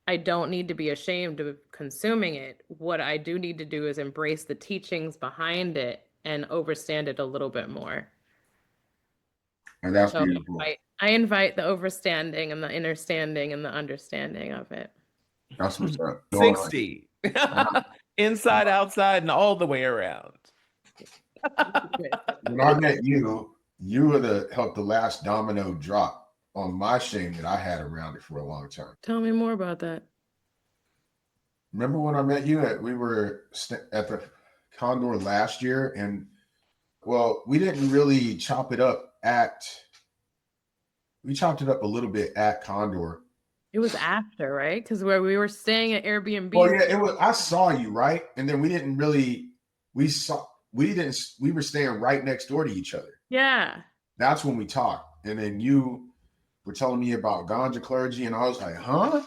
I don't need to be ashamed of consuming it. What I do need to do is embrace the teachings behind it and understand it a little bit more. And that's So beautiful. I invite the overstanding and the understanding and the understanding of it. That's what's up. 60. Inside, outside, and all the way around. When I met you, you were the helped the last domino drop on my shame that I had around it for a long time. Tell me more about that. Remember when I met you we were at the Condor last year, and well, we didn't really chop it up we chopped it up a little bit at Condor. It was after, right? Because where we were staying at Airbnb. Well, yeah, it was. I saw you, right, and then we were staying right next door to each other. Yeah. That's when we talked, and then you were telling me about Ganja Clergy, and I was like, huh?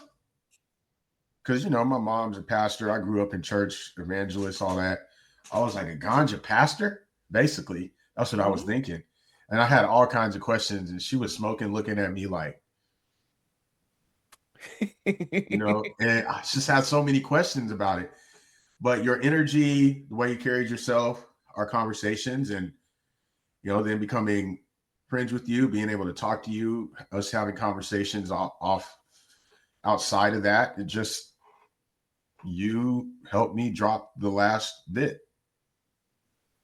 Because my mom's a pastor. I grew up in church, evangelist, all that. I was like, a Ganja pastor? Basically, that's what I was thinking. And I had all kinds of questions, and she was smoking, looking at me like, and I just had so many questions about it. But your energy, the way you carried yourself, our conversations, and then becoming friends with you, being able to talk to you, us having conversations outside of that, you helped me drop the last bit.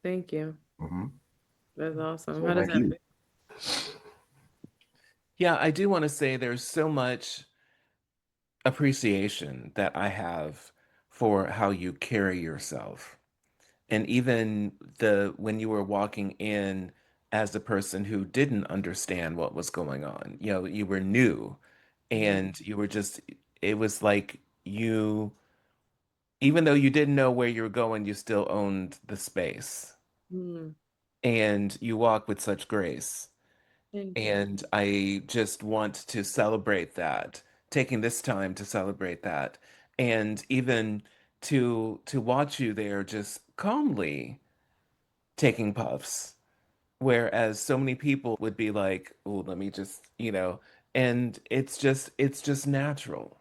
Thank you. Mm-hmm. That's awesome. So How does that feel? Yeah, I do want to say there's so much appreciation that I have for how you carry yourself. And even when you were walking in as a person who didn't understand what was going on, you were new and you were it was like even though you didn't know where you were going, you still owned the space Mm, and you walk with such grace. thank you. And I just want to celebrate that, taking this time to celebrate that. And even to watch you there just calmly taking puffs, whereas so many people would be like, oh, let me just, and it's just natural.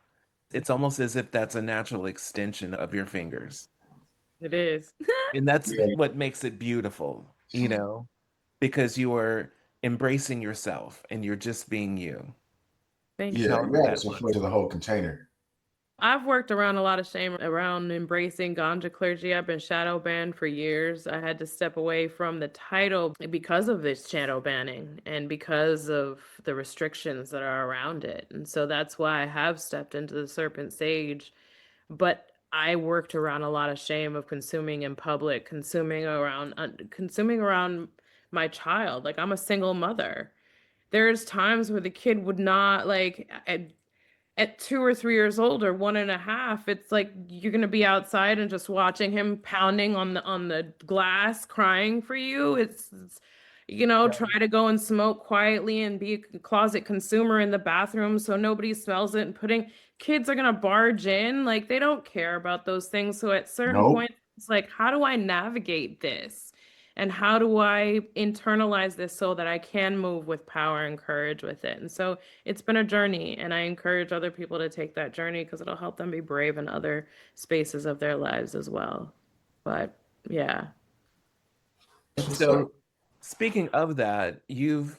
It's almost as if that's a natural extension of your fingers. It is. And that's Yeah. what makes it beautiful, because you are embracing yourself and you're just being you. Thank you. Yeah, However you had that to looks. to the whole container. I've worked around a lot of shame around embracing Ganja Clergy. I've been shadow banned for years. I had to step away from the title because of this shadow banning and because of the restrictions that are around it. And so that's why I have stepped into the Serpent Sage. But I worked around a lot of shame of consuming in public, consuming around my child. Like, I'm a single mother. there's times where the kid would not like at 2 or 3 years old or 1.5, it's like you're gonna be outside and just watching him pounding on the glass, crying for you. Try to go and smoke quietly and be a closet consumer in the bathroom so nobody smells it and putting kids are gonna barge in. Like they don't care about those things. So at certain Nope. points, it's like, how do I navigate this? And how do I internalize this so that I can move with power and courage with it? And so it's been a journey, and I encourage other people to take that journey because it'll help them be brave in other spaces of their lives as well. But yeah. So, speaking of that, you've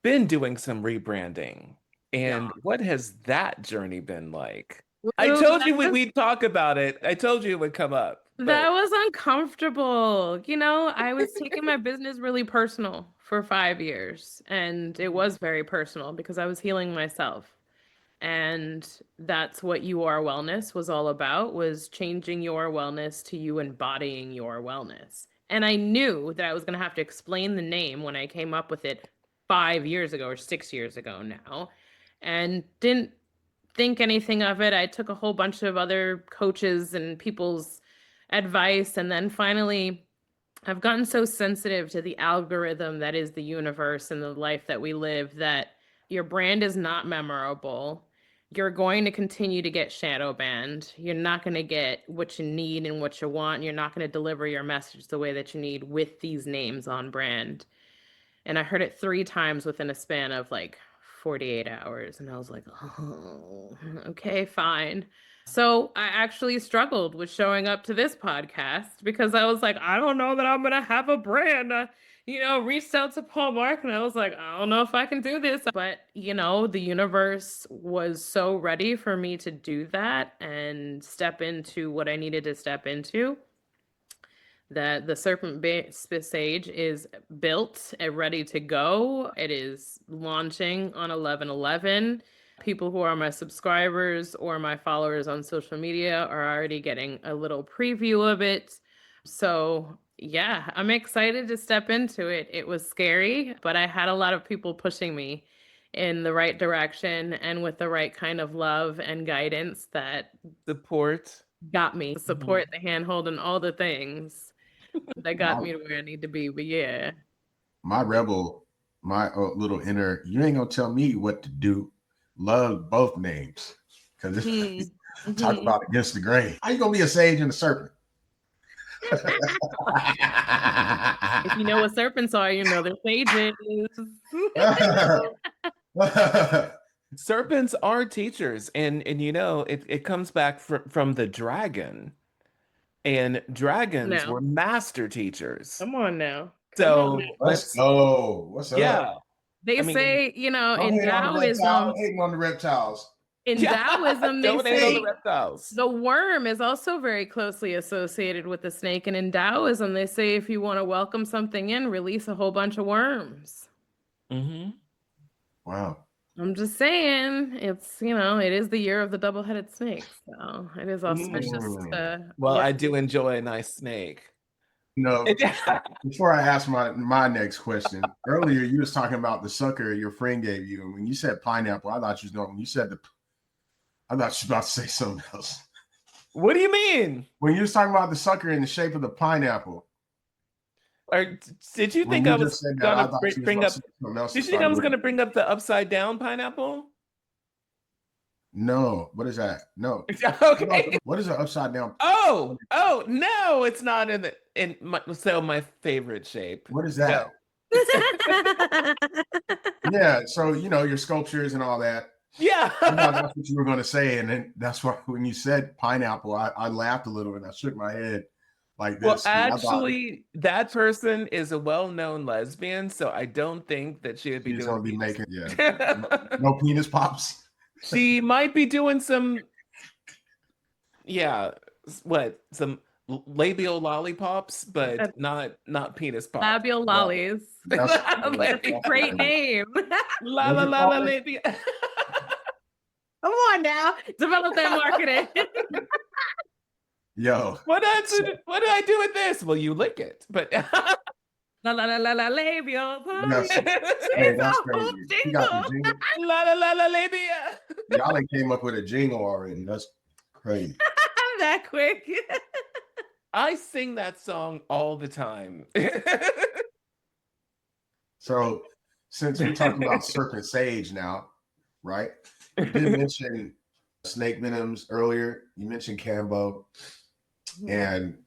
been doing some rebranding. Yeah. And what has that journey been like? I Ooh, told you we'd talk about it. I told you it would come up, that but was uncomfortable. I was taking my business really personal for 5 years, and it was very personal because I was healing myself. And that's what You Are Wellness was all about, was changing your wellness to you embodying your wellness. And I knew that I was going to have to explain the name when I came up with it 5 years ago or 6 years ago now, and didn't think anything of it. I took a whole bunch of other coaches and people's advice. And then finally, I've gotten so sensitive to the algorithm that is the universe and the life that we live that your brand is not memorable. You're going to continue to get shadow banned. You're not going to get what you need and what you want. You're not going to deliver your message the way that you need with these names on brand. And I heard it 3 times within a span of like 48 hours. And I was like, oh, okay, fine. So I actually struggled with showing up to this podcast because I was like, I don't know that I'm going to have a brand. Reached out to Paul Mark and I was like, I don't know if I can do this. But, the universe was so ready for me to do that and step into what I needed to step into, that the Sage is built and ready to go. It is launching on 11/11. People who are my subscribers or my followers on social media are already getting a little preview of it. So, yeah, I'm excited to step into it. It was scary, but I had a lot of people pushing me in the right direction and with the right kind of love and guidance that support. got me support, the handhold, and all the things that got My, me to where I need to be. But yeah. my rebel, my little inner, you ain't gonna tell me what to do. Love both names because it's talk Mhm. about against the grain. How you gonna be a sage and a serpent? If you know what serpents are, you know they're sages. Serpents are teachers, and it comes back from the dragon, and dragons No, were master teachers. come on now. Come on now. So Let's let's, go. What's up? yeah. They I mean, say, Don't in hate on the reptile. Taoism, Hating on the reptiles. yeah, they don't hate on the say reptiles. the worm is also very closely associated with the snake. And in Taoism, they say if you want to welcome something in, release a whole bunch of worms. Hmm. Wow. I'm just saying, it is the year of the double-headed snake. So it is auspicious Mm. to Well, look. I do enjoy a nice snake. No, before I ask my next question, earlier you was talking about the sucker your friend gave you, and when you said pineapple, I thought you was going. When you said I thought you was about to say something else. What do you mean? When you was talking about the sucker in the shape of the pineapple, Or did you when think you I just was said that, I gonna thought you was bring about to up? say something else and Did you think I start was moving. gonna bring up the upside down pineapple? No, what is that? No, Okay. what is an upside down? Oh no, it's not my favorite shape. What is No. that? Yeah, so your sculptures and all that. Yeah. I thought that's what you were going to say, and then that's why when you said pineapple, I laughed a little and I shook my head like Well, this. I thought actually, that person is a well-known lesbian, so I don't think that she would be she's doing going to be penis. making no penis pops. She might be doing some, yeah, some labial lollipops, but not penis pops. Labial Wow, lollies. that's That's a great name. La what's la it la la called? labia. Come on now. Develop that marketing. Yo, What did I do with this? Well, you lick it, but La la la la la labia. Yes. Hey, She's a that's whole crazy. You got the jingle. jingle. La la la la labia. Y'all ain't came up with a jingle already. That's crazy. That quick. I sing that song all the time. So since we talked about Serpent Sage now, right? You did mention snake venoms earlier. You mentioned Cambo. And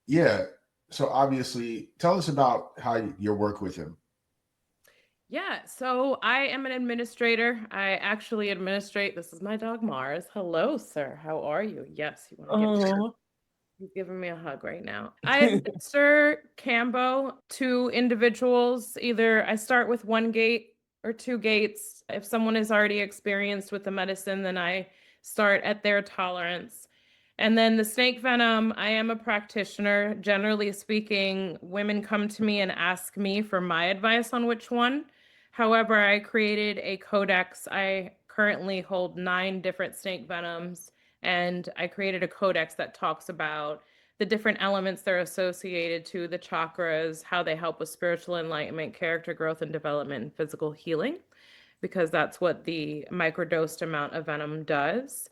yeah, so obviously tell us about how your work with him. Yeah, so I am an administrator. I actually administrate. This is my dog Mars. Hello, sir. How are you? Yes, you want to give Oh. he's giving me a hug right now. I administer Cambo to individuals. Either I start with one gate or two gates. If someone is already experienced with the medicine, then I start at their tolerance. And then the snake venom, I am a practitioner. Generally speaking, women come to me and ask me for my advice on which one. However, I created a codex. I currently hold 9 different snake venoms, and I created a codex that talks about the different elements that are associated to the chakras, how they help with spiritual enlightenment, character growth and development, and physical healing, because that's what the microdosed amount of venom does.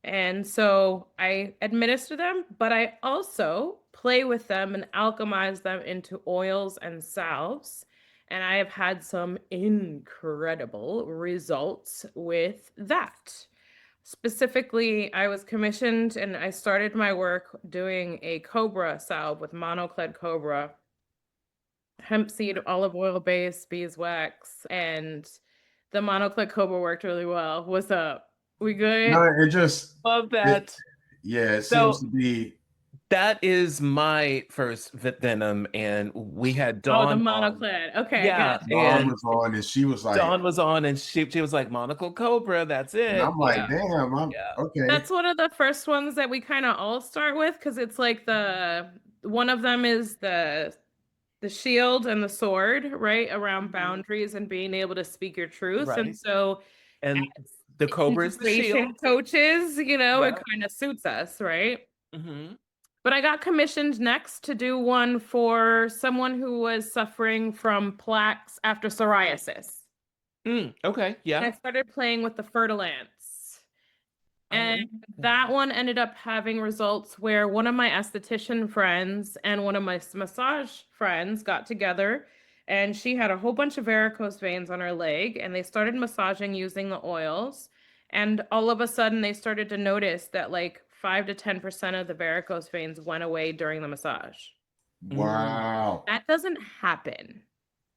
And so I administer them, but I also play with them and alchemize them into oils and salves. And I have had some incredible results with that. Specifically, I was commissioned and I started my work doing a cobra salve with monocled cobra, hemp seed, olive oil base, beeswax, and the monocled cobra worked really well. What's up? We No, good? it just Love it, that. yeah, it seems So to be that is my first venom, and we had Oh, the Dawn on. monocled. Okay, Yeah, gotcha. Dawn and was on and she was like, Dawn was on, and she was like Monocle Cobra. That's and it. I'm like, Yeah, damn, I'm yeah. okay. That's one of the first ones that we kind of all start with because it's like the one of them is the shield and the sword, right? Around boundaries and being able to speak your truth. And Right. so And the Cobra is the integration shield. coaches, it Yeah. kind of suits us, right? Hmm. But I got commissioned next to do one for someone who was suffering from plaques after psoriasis. Okay. Yeah. I started playing with the fertilants. Oh, And that one ended up having results where one of my esthetician friends and one of my massage friends got together, and she had a whole bunch of varicose veins on her leg, and they started massaging using the oils. And all of a sudden, they started to notice that like 5 to 10% of the varicose veins went away during the massage. mm, Wow. That doesn't happen.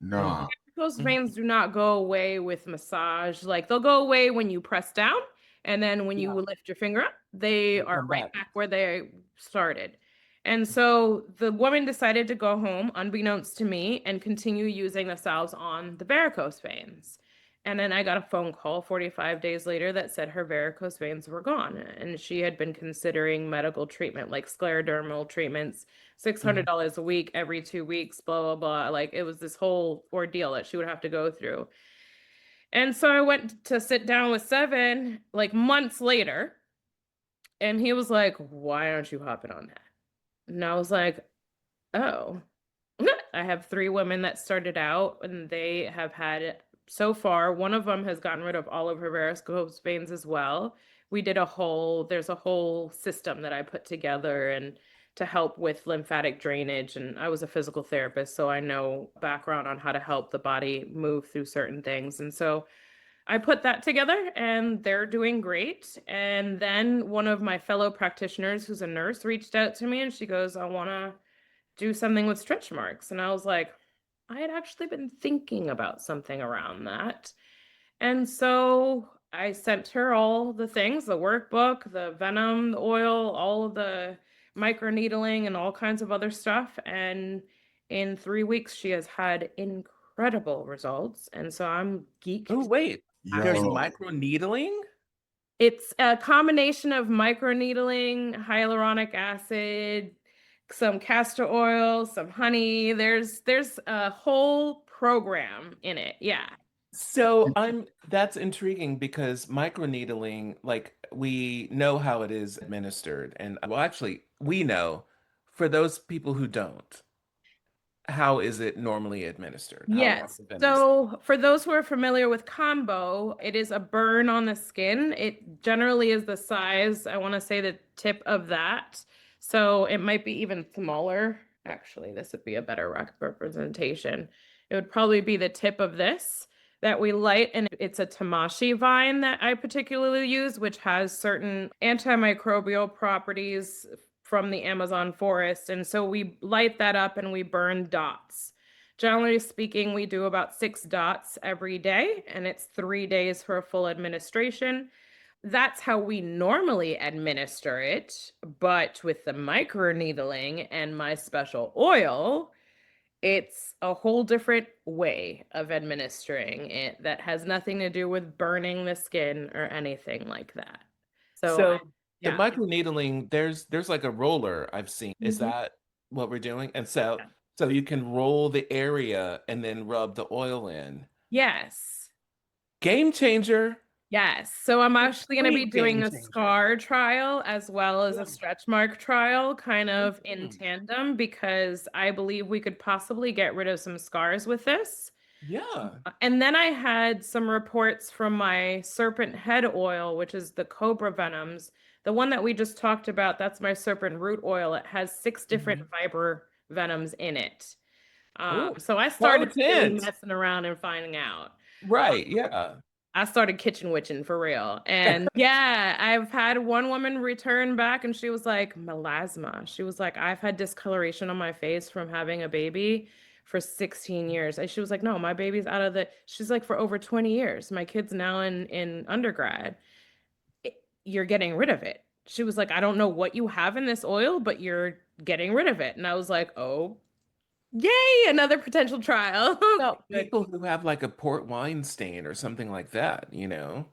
Nah. Those mm, veins do not go away with massage. Like they'll go away when you press down, and then when you yeah. lift your finger up, they They are come right back. back where they started. And so the woman decided to go home, unbeknownst to me, and continue using the salves on the varicose veins. And then I got a phone call 45 days later that said her varicose veins were gone. And she had been considering medical treatment, like sclerodermal treatments, Mhm. $600 a week every 2 weeks, blah, blah, blah. Like it was this whole ordeal that she would have to go through. And so I went to sit down with Seven like months later, and he was like, "Why aren't you hopping on that?" And I was like, "Oh." I have 3 women that started out, and they have had so far, one of them has gotten rid of all of her varicose veins as well. There's a whole system that I put together and to help with lymphatic drainage. And I was a physical therapist, so I know background on how to help the body move through certain things. And so I put that together and they're doing great. And then one of my fellow practitioners, who's a nurse, reached out to me and she goes, "I want to do something with stretch marks." And I was like, I had actually been thinking about something around that. And so I sent her all the things, the workbook, the venom, the oil, all of the microneedling and all kinds of other stuff. And in 3 weeks, she has had incredible results. And so I'm Oh, geeked. wait. There's Yo. micro needling? It's a combination of microneedling, hyaluronic acid, some castor oil, some honey. There's a whole program in it. Yeah. So that's intriguing because microneedling, like we know how it is administered. And well, actually, we know for those people who don't. how is it normally administered? How are Yes. the venoms? So, for those who are familiar with combo, it is a burn on the skin. It generally is the size, I want to say the tip of that. So, it might be even smaller. Actually, this would be a better representation. It would probably be the tip of this that we light, and it's a tamashi vine that I particularly use, which has certain antimicrobial properties from the Amazon forest. And so we light that up and we burn dots. Generally speaking, we do about 6 dots every day, and it's 3 days for a full administration. That's how we normally administer it. But with the microneedling and my special oil, it's a whole different way of administering it that has nothing to do with burning the skin or anything like that. So, So the yeah. microneedling, there's like a roller I've seen. Is Mhm. that what we're doing? And so you can roll the area and then rub the oil in. Yes. Game changer. Yes. So I'm actually going to be Complete game doing a changer. scar trial as well as a Yeah. stretch mark trial, kind of in Mhm. tandem, because I believe we could possibly get rid of some scars with this. Yeah. And then I had some reports from my serpent head oil, which is the cobra venoms. The one that we just talked about, that's my serpent root oil. It has 6 different Mhm. vibra venoms in it. Oh, So I started really potent. messing around and finding out. Right. Yeah. I started kitchen witching for real. And yeah, I've had one woman return back and she was like, melasma. She was like, I've had discoloration on my face from having a baby for 16 years. And she was like, no, my baby's out of the, she's like, for over 20 years. My kid's now in undergrad. You're getting rid of it. She was like, I don't know what you have in this oil, but you're getting rid of it. And I was like, oh, yay, another potential trial. Well, Good. people who have like a port wine stain or something like that, you know?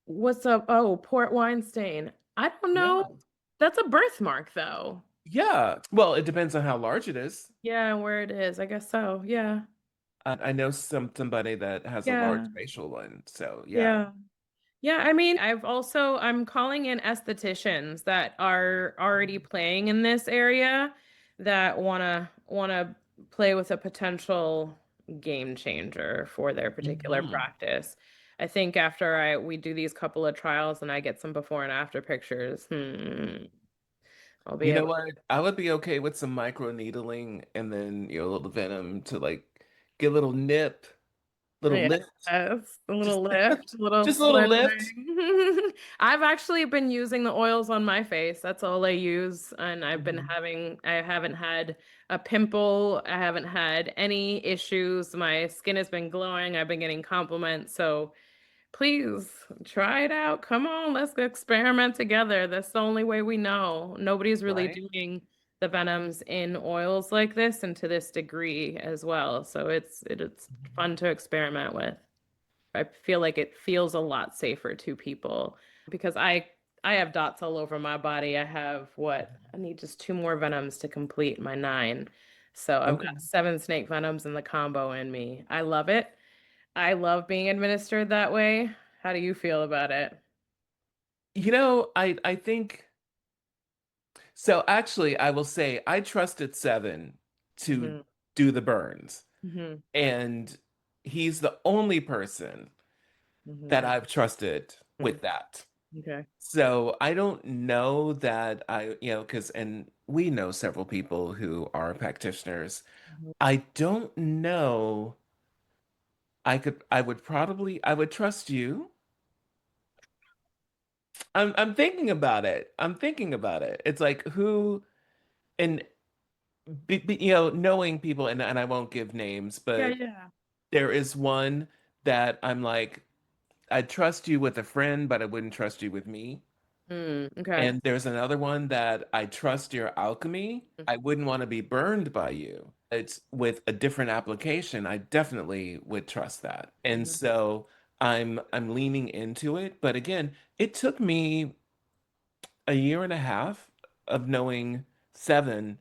What's up? Oh, port wine stain. I don't know. Yeah. That's a birthmark, though. Yeah. Well, it depends on how large it is. Yeah, where it is. I guess so. Yeah. I know somebody that has a large Yeah. facial one. So yeah. Yeah. Yeah, I mean, I'm calling in estheticians that are already playing in this area that wanna play with a potential game changer for their particular Hmm. practice. I think after I we do these couple of trials and I get some before and after pictures, I'll be You know able. what? I would be okay with some micro needling and then, a little venom to like get a little nip, little Yes, lift, a little just lift, a little just a little lift. slithering. I've actually been using the oils on my face. That's all I use. And Mhm. I haven't had a pimple. I haven't had any issues. My skin has been glowing. I've been getting compliments. So please try it out. Come on, let's experiment together. That's the only way we know. Nobody's really Right? doing the venoms in oils like this and to this degree as well. So it's Mhm. fun to experiment with. I feel like it feels a lot safer to people because I have dots all over my body. I have what? I need just 2 more venoms to complete my 9. So I've Okay. got 7 snake venoms in the combo in me. I love it. I love being administered that way. How do you feel about it? I think so actually I will say I trusted Seven to Hmm. do the burns. Hmm. And he's the only person that Hmm. I've trusted with that. Okay. So I don't know that because, and we know several people who are practitioners. Mhm. I don't know. I would trust you. I'm thinking about it. I'm thinking about it. It's like who, and knowing people, and I won't give names, Yeah, but yeah. there is one that I'm like, I'd trust you with a friend, but I wouldn't trust you with me. Okay. And there's another one that I trust your alchemy. I wouldn't want to be burned by you. It's with a different application. I definitely would trust that. And Mhm. so I'm leaning into it. But again, it took me a year and a half of knowing Seven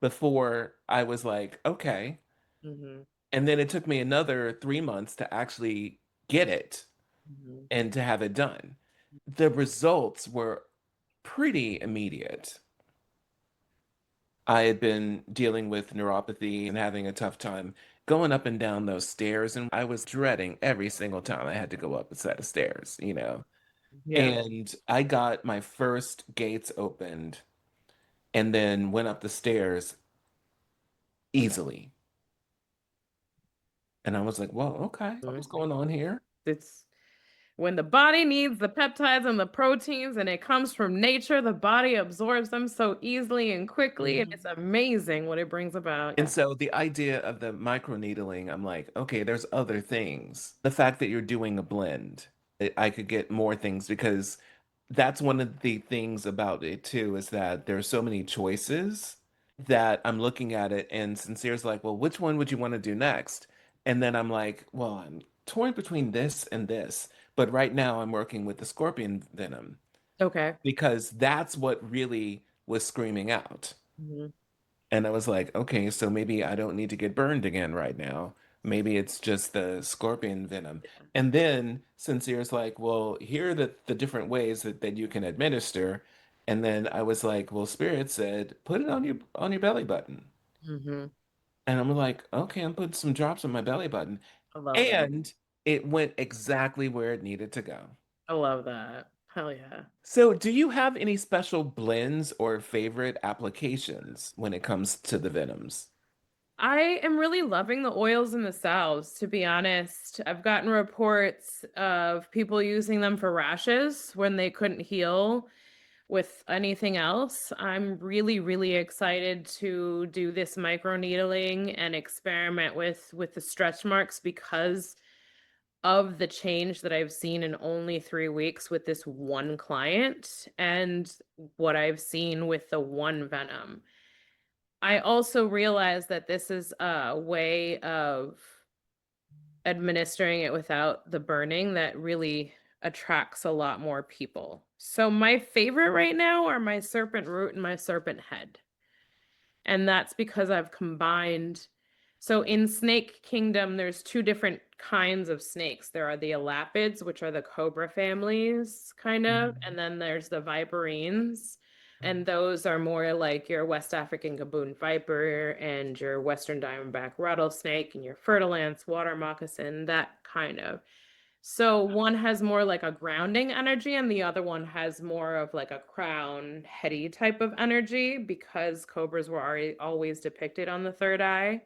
before I was like, okay. Mhm. And then it took me another 3 months to actually get it Mhm. and to have it done. The results were pretty immediate. I had been dealing with neuropathy and having a tough time going up and down those stairs, and I was dreading every single time I had to go up a set of stairs, you know. Yeah. And I got my first gates opened and then went up the stairs easily. And I was like, whoa, okay, Mhm. something's going on here. It's when the body needs the peptides and the proteins and it comes from nature, the body absorbs them so easily and quickly, and it's amazing what it brings about. And so the idea of the microneedling, I'm like, okay, there's other things. The fact that you're doing a blend, I could get more things because that's one of the things about it too, is that there's so many choices that I'm looking at it and Sincere's like, well, which one would you want to do next? And then I'm like, well, I'm torn between this and this, but right now I'm working with the scorpion venom Okay. because that's what really was screaming out. Mhm. And I was like, okay, so maybe I don't need to get burned again right now. Maybe it's just the scorpion venom. And then Sincere's like, well, here are the different ways that you can administer. And then I was like, well, Spirit said, put it on your belly button. Mhm. And I'm like, okay, I'm putting some drops on my belly button. I love that. And it went exactly where it needed to go. I love that. Hell yeah. So, do you have any special blends or favorite applications when it comes to the venoms? I am really loving the oils and the salves, to be honest. I've gotten reports of people using them for rashes when they couldn't heal with anything else. I'm really, really excited to do this microneedling and experiment with the stretch marks because of the change that I've seen in only 3 weeks with this one client and what I've seen with the one venom. I also realize that this is a way of administering it without the burning that really attracts a lot more people. So my favorite right now are my serpent root and my serpent head. And that's because I've combined. So in Snake Kingdom, there's two different kinds of snakes. There are the elapids, which are the cobra families, kind of, and then there's the viperines. And those are more like your West African gaboon viper and your Western diamondback rattlesnake and your fer-de-lance water moccasin, that kind of. So one has more like a grounding energy, and the other one has more of like a crown, heady type of energy because cobras were already always depicted on the third eye.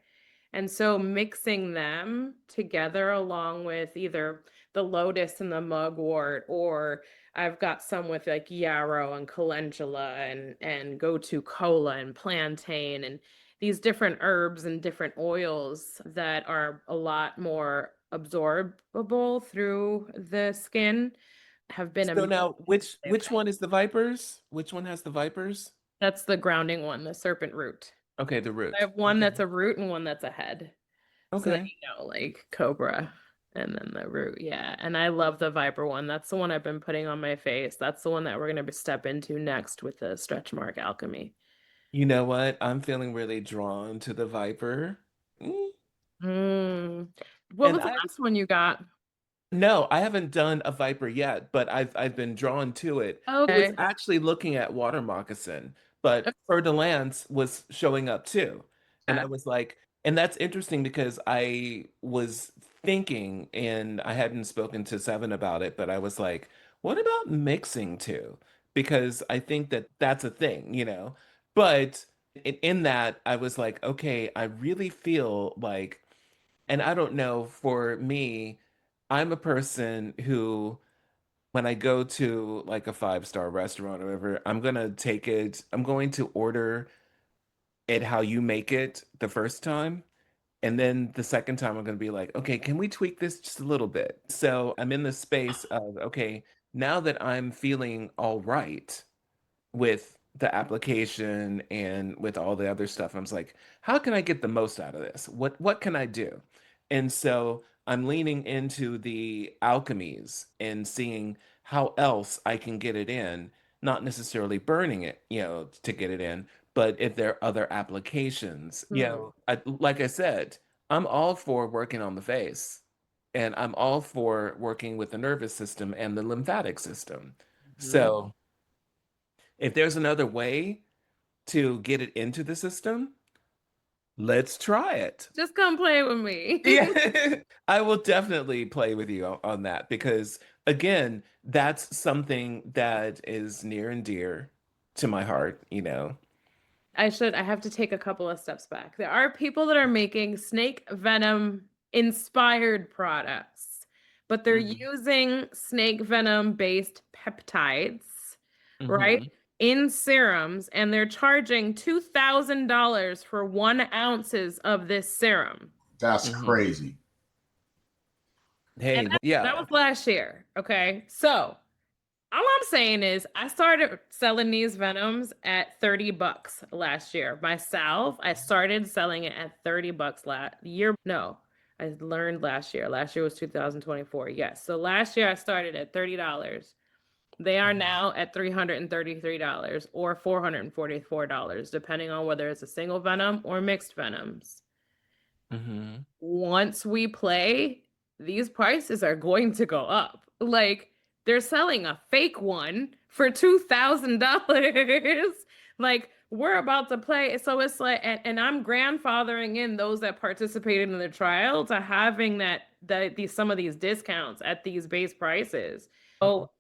And so mixing them together along with either the lotus and the mugwort, or I've got some with like yarrow and calendula and go-to cola and plantain and these different herbs and different oils that are a lot more absorbable through the skin have been So amazing. now, They've which one is the vipers? Which one has the vipers? That's the grounding one, the serpent root. Okay, the I root. have one Okay. that's a root and one that's a head. So that Okay. like cobra and then the root. Yeah. And I love the viper one. That's the one I've been putting on my face. That's the one that we're gonna step into next with the stretch mark alchemy. You know what? I'm feeling really drawn to the viper. Mm. Mm. What And was the I last one you got? No, I haven't done a viper yet, but I've been drawn to it. I was Okay. actually looking at water moccasin, but Fer de Lance was showing up too. And I Okay. was like, and that's interesting because I was thinking, and I hadn't spoken to Seven about it, but I was like, what about mixing too? Because I think that that's a thing, you know? But in that, I was like, okay, I really feel like, and I don't know, for me, I'm a person who, when I go to like a five-star restaurant or whatever, I'm going to order it how you make it the first time. And then the second time, I'm going to be like, okay, can we tweak this just a little bit? So I'm in the space of, okay, now that I'm feeling all right with the application and with all the other stuff. I was like, how can I get the most out of this? What can I do? And so I'm leaning into the alchemies and seeing how else I can get it in, not necessarily burning it, you know, to get it in, but if there are other applications, you Hmm. know, like I said, I'm all for working on the face and I'm all for working with the nervous system and the lymphatic system. Mhm. So if there's another way, to get it into the system, let's try it. Just come play with me. Yeah, I will definitely play with you on that because, again, that's something that is near and dear to my heart, you know. I have to take a couple of steps back. There are people that are making snake venom inspired products, but they're Hmm. using snake venom based peptides, right? Hmm. In serums, and they're charging $2,000 for 1 ounces of this serum. That's Hmm. crazy. And Hey, that yeah. was last year. Okay. So all I'm saying is I started selling these venoms at 30 bucks last year. Myself, I started selling it at 30 bucks last year. No, I learned last year. Last year was 2024. Yes. So last year I started at $30. They are now at $333 or $444, depending on whether it's a single venom or mixed venoms. Hmm. Once we play, these prices are going to go up. Like they're selling a fake one for $2,000. Like we're about to play. So it's like, and I'm grandfathering in those that participated in the trial to having these some of these discounts at these base prices. So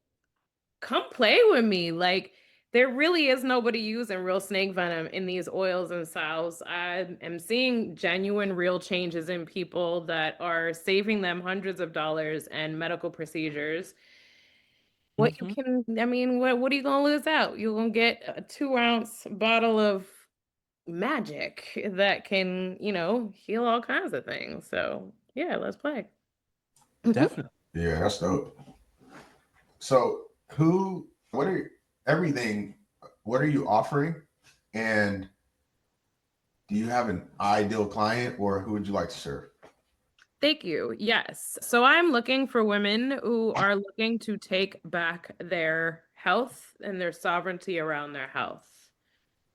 come play with me. Like there really is nobody using real snake venom in these oils and salves. I am seeing genuine, real changes in people that are saving them hundreds of dollars and medical procedures. What you Hmm. can, I mean, what are you gonna lose out? You're gonna get a 2 ounce bottle of magic that can, heal all kinds of things. So yeah, let's play. Definitely. Yeah, that's dope. So, what are everything? What are you offering? And do you have an ideal client, or who would you like to serve? Thank you. Yes. So I'm looking for women who are looking to take back their health and their sovereignty around their health.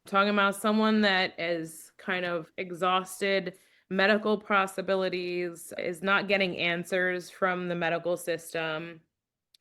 Talking about someone that is kind of exhausted medical possibilities, is not getting answers from the medical system,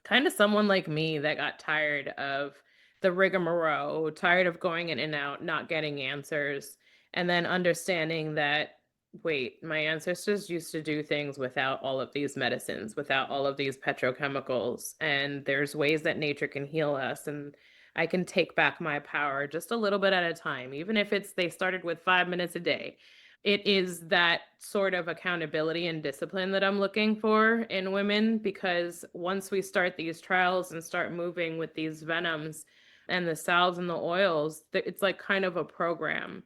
kind of someone like me that got tired of the rigmarole, tired of going in and out, not getting answers, and then understanding that, wait, my ancestors used to do things without all of these medicines, without all of these petrochemicals, and there's ways that nature can heal us, and I can take back my power just a little bit at a time, even if it's they started with 5 minutes a day. It is that sort of accountability and discipline that I'm looking for in women because once we start these trials and start moving with these venoms and the salves and the oils, it's like kind of a program.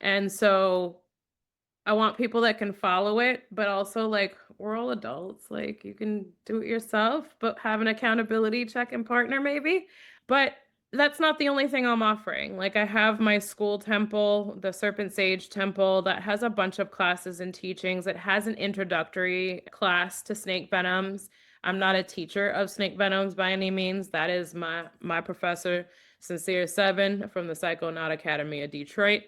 And so I want people that can follow it, but also like we're all adults. Like you can do it yourself, but have an accountability check and partner maybe. But that's not the only thing I'm offering. Like I have my school temple, the Serpent Sage temple, that has a bunch of classes and teachings. It has an introductory class to snake venoms. I'm not a teacher of snake venoms by any means. That is my professor, Sincere Seven from the Psychonaut Academy of Detroit.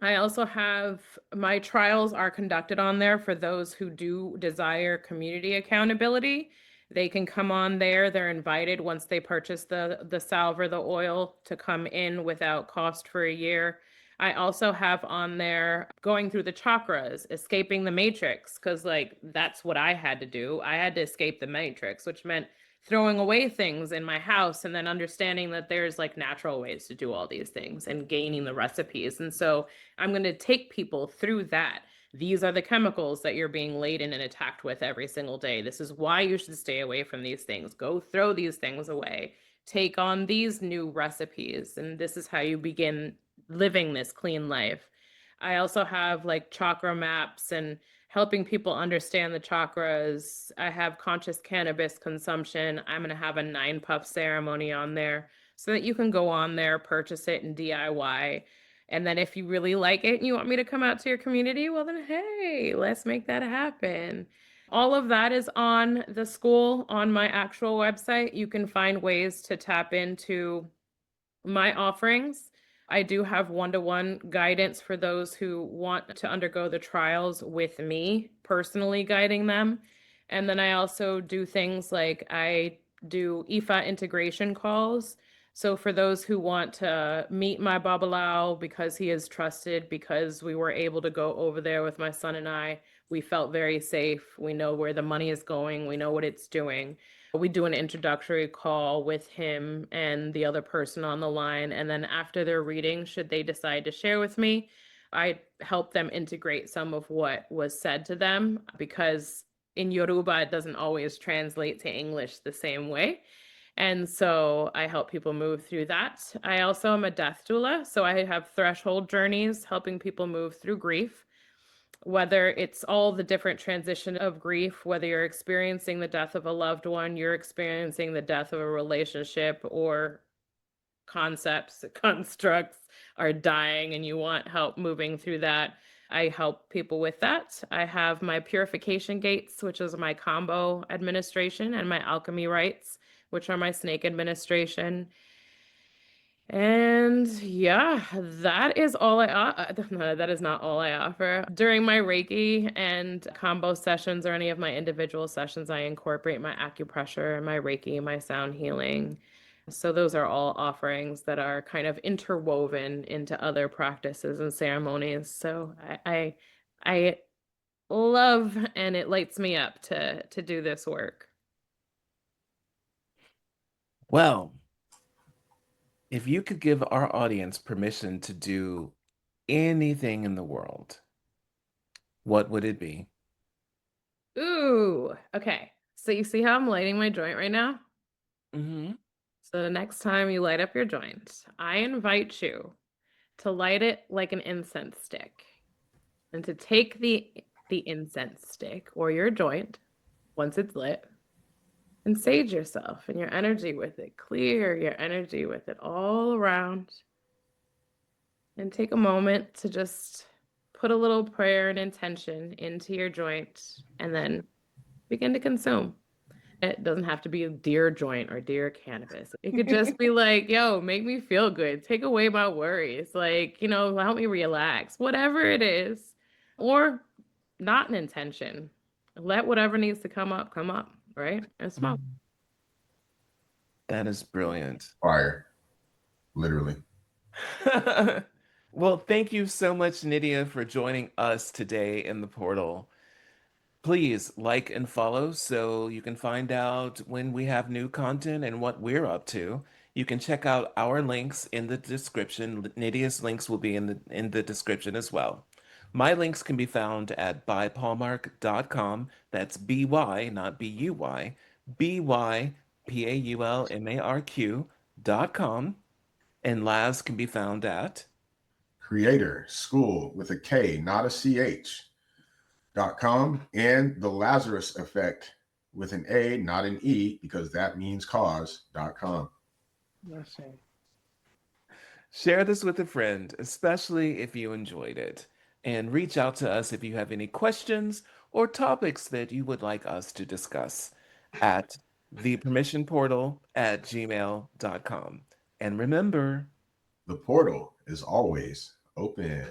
I also have my trials are conducted on there for those who do desire community accountability. They can come on there. They're invited once they purchase the salve or the oil to come in without cost for a year. I also have on there going through the chakras, escaping the matrix, because like that's what I had to do. I had to escape the matrix, which meant throwing away things in my house and then understanding that there's like natural ways to do all these things and gaining the recipes. And so I'm going to take people through that. These are the chemicals that you're being laden and attacked with every single day. This is why you should stay away from these things. Go throw these things away. Take on these new recipes. And this is how you begin living this clean life. I also have like chakra maps and helping people understand the chakras. I have conscious cannabis consumption. I'm going to have a 9 puff ceremony on there so that you can go on there, purchase it, and DIY. And then if you really like it and you want me to come out to your community, well, then, hey, let's make that happen. All of that is on the school on my actual website. You can find ways to tap into my offerings. I do have one-to-one guidance for those who want to undergo the trials with me, personally guiding them. And then I also do things like I do IFA integration calls. So for those who want to meet my Babalao because he is trusted, because we were able to go over there with my son and I, we felt very safe. We know where the money is going. We know what it's doing. We do an introductory call with him and the other person on the line. And then after their reading, should they decide to share with me, I help them integrate some of what was said to them because in Yoruba, it doesn't always translate to English the same way. And so I help people move through that. I also am a death doula. So I have threshold journeys helping people move through grief, whether it's all the different transition of grief, whether you're experiencing the death of a loved one, you're experiencing the death of a relationship, or concepts, constructs are dying and you want help moving through that. I help people with that. I have my purification gates, which is my combo administration, and my alchemy rites, which are my snake administration. And yeah, that is all no, that is not all I offer. During my Reiki and combo sessions or any of my individual sessions, I incorporate my acupressure, my Reiki, my sound healing. So those are all offerings that are kind of interwoven into other practices and ceremonies. So I love, and it lights me up to do this work. Well, if you could give our audience permission to do anything in the world, what would it be? Ooh, okay. So you see how I'm lighting my joint right now? Mm-hmm. So the next time you light up your joint, I invite you to light it like an incense stick and to take the incense stick or your joint once it's lit and sage yourself and your energy with it. Clear your energy with it all around and take a moment to just put a little prayer and intention into your joint and then begin to consume. It doesn't have to be a dear joint or dear cannabis. It could just be like, yo, make me feel good. Take away my worries. Like, help me relax. Whatever it is. Or not an intention. Let whatever needs to come up, right? And smoke. That is brilliant. Fire, literally. Well, thank you so much, Nydia, for joining us today in the portal. Please like and follow so you can find out when we have new content and what we're up to. You can check out our links in the description. Nydia's links will be in the description as well. My links can be found at bypaulmark.com. That's B-Y, not B-U-Y. BYPAULMARQ.com. And Laz can be found at Creator School with a K, not a CH.com, and the Lazarus Effect with an A, not an E, because that means cause.com. Share this with a friend, especially if you enjoyed it. And reach out to us if you have any questions or topics that you would like us to discuss at thepermissionportal@gmail.com. And remember, The portal is always open.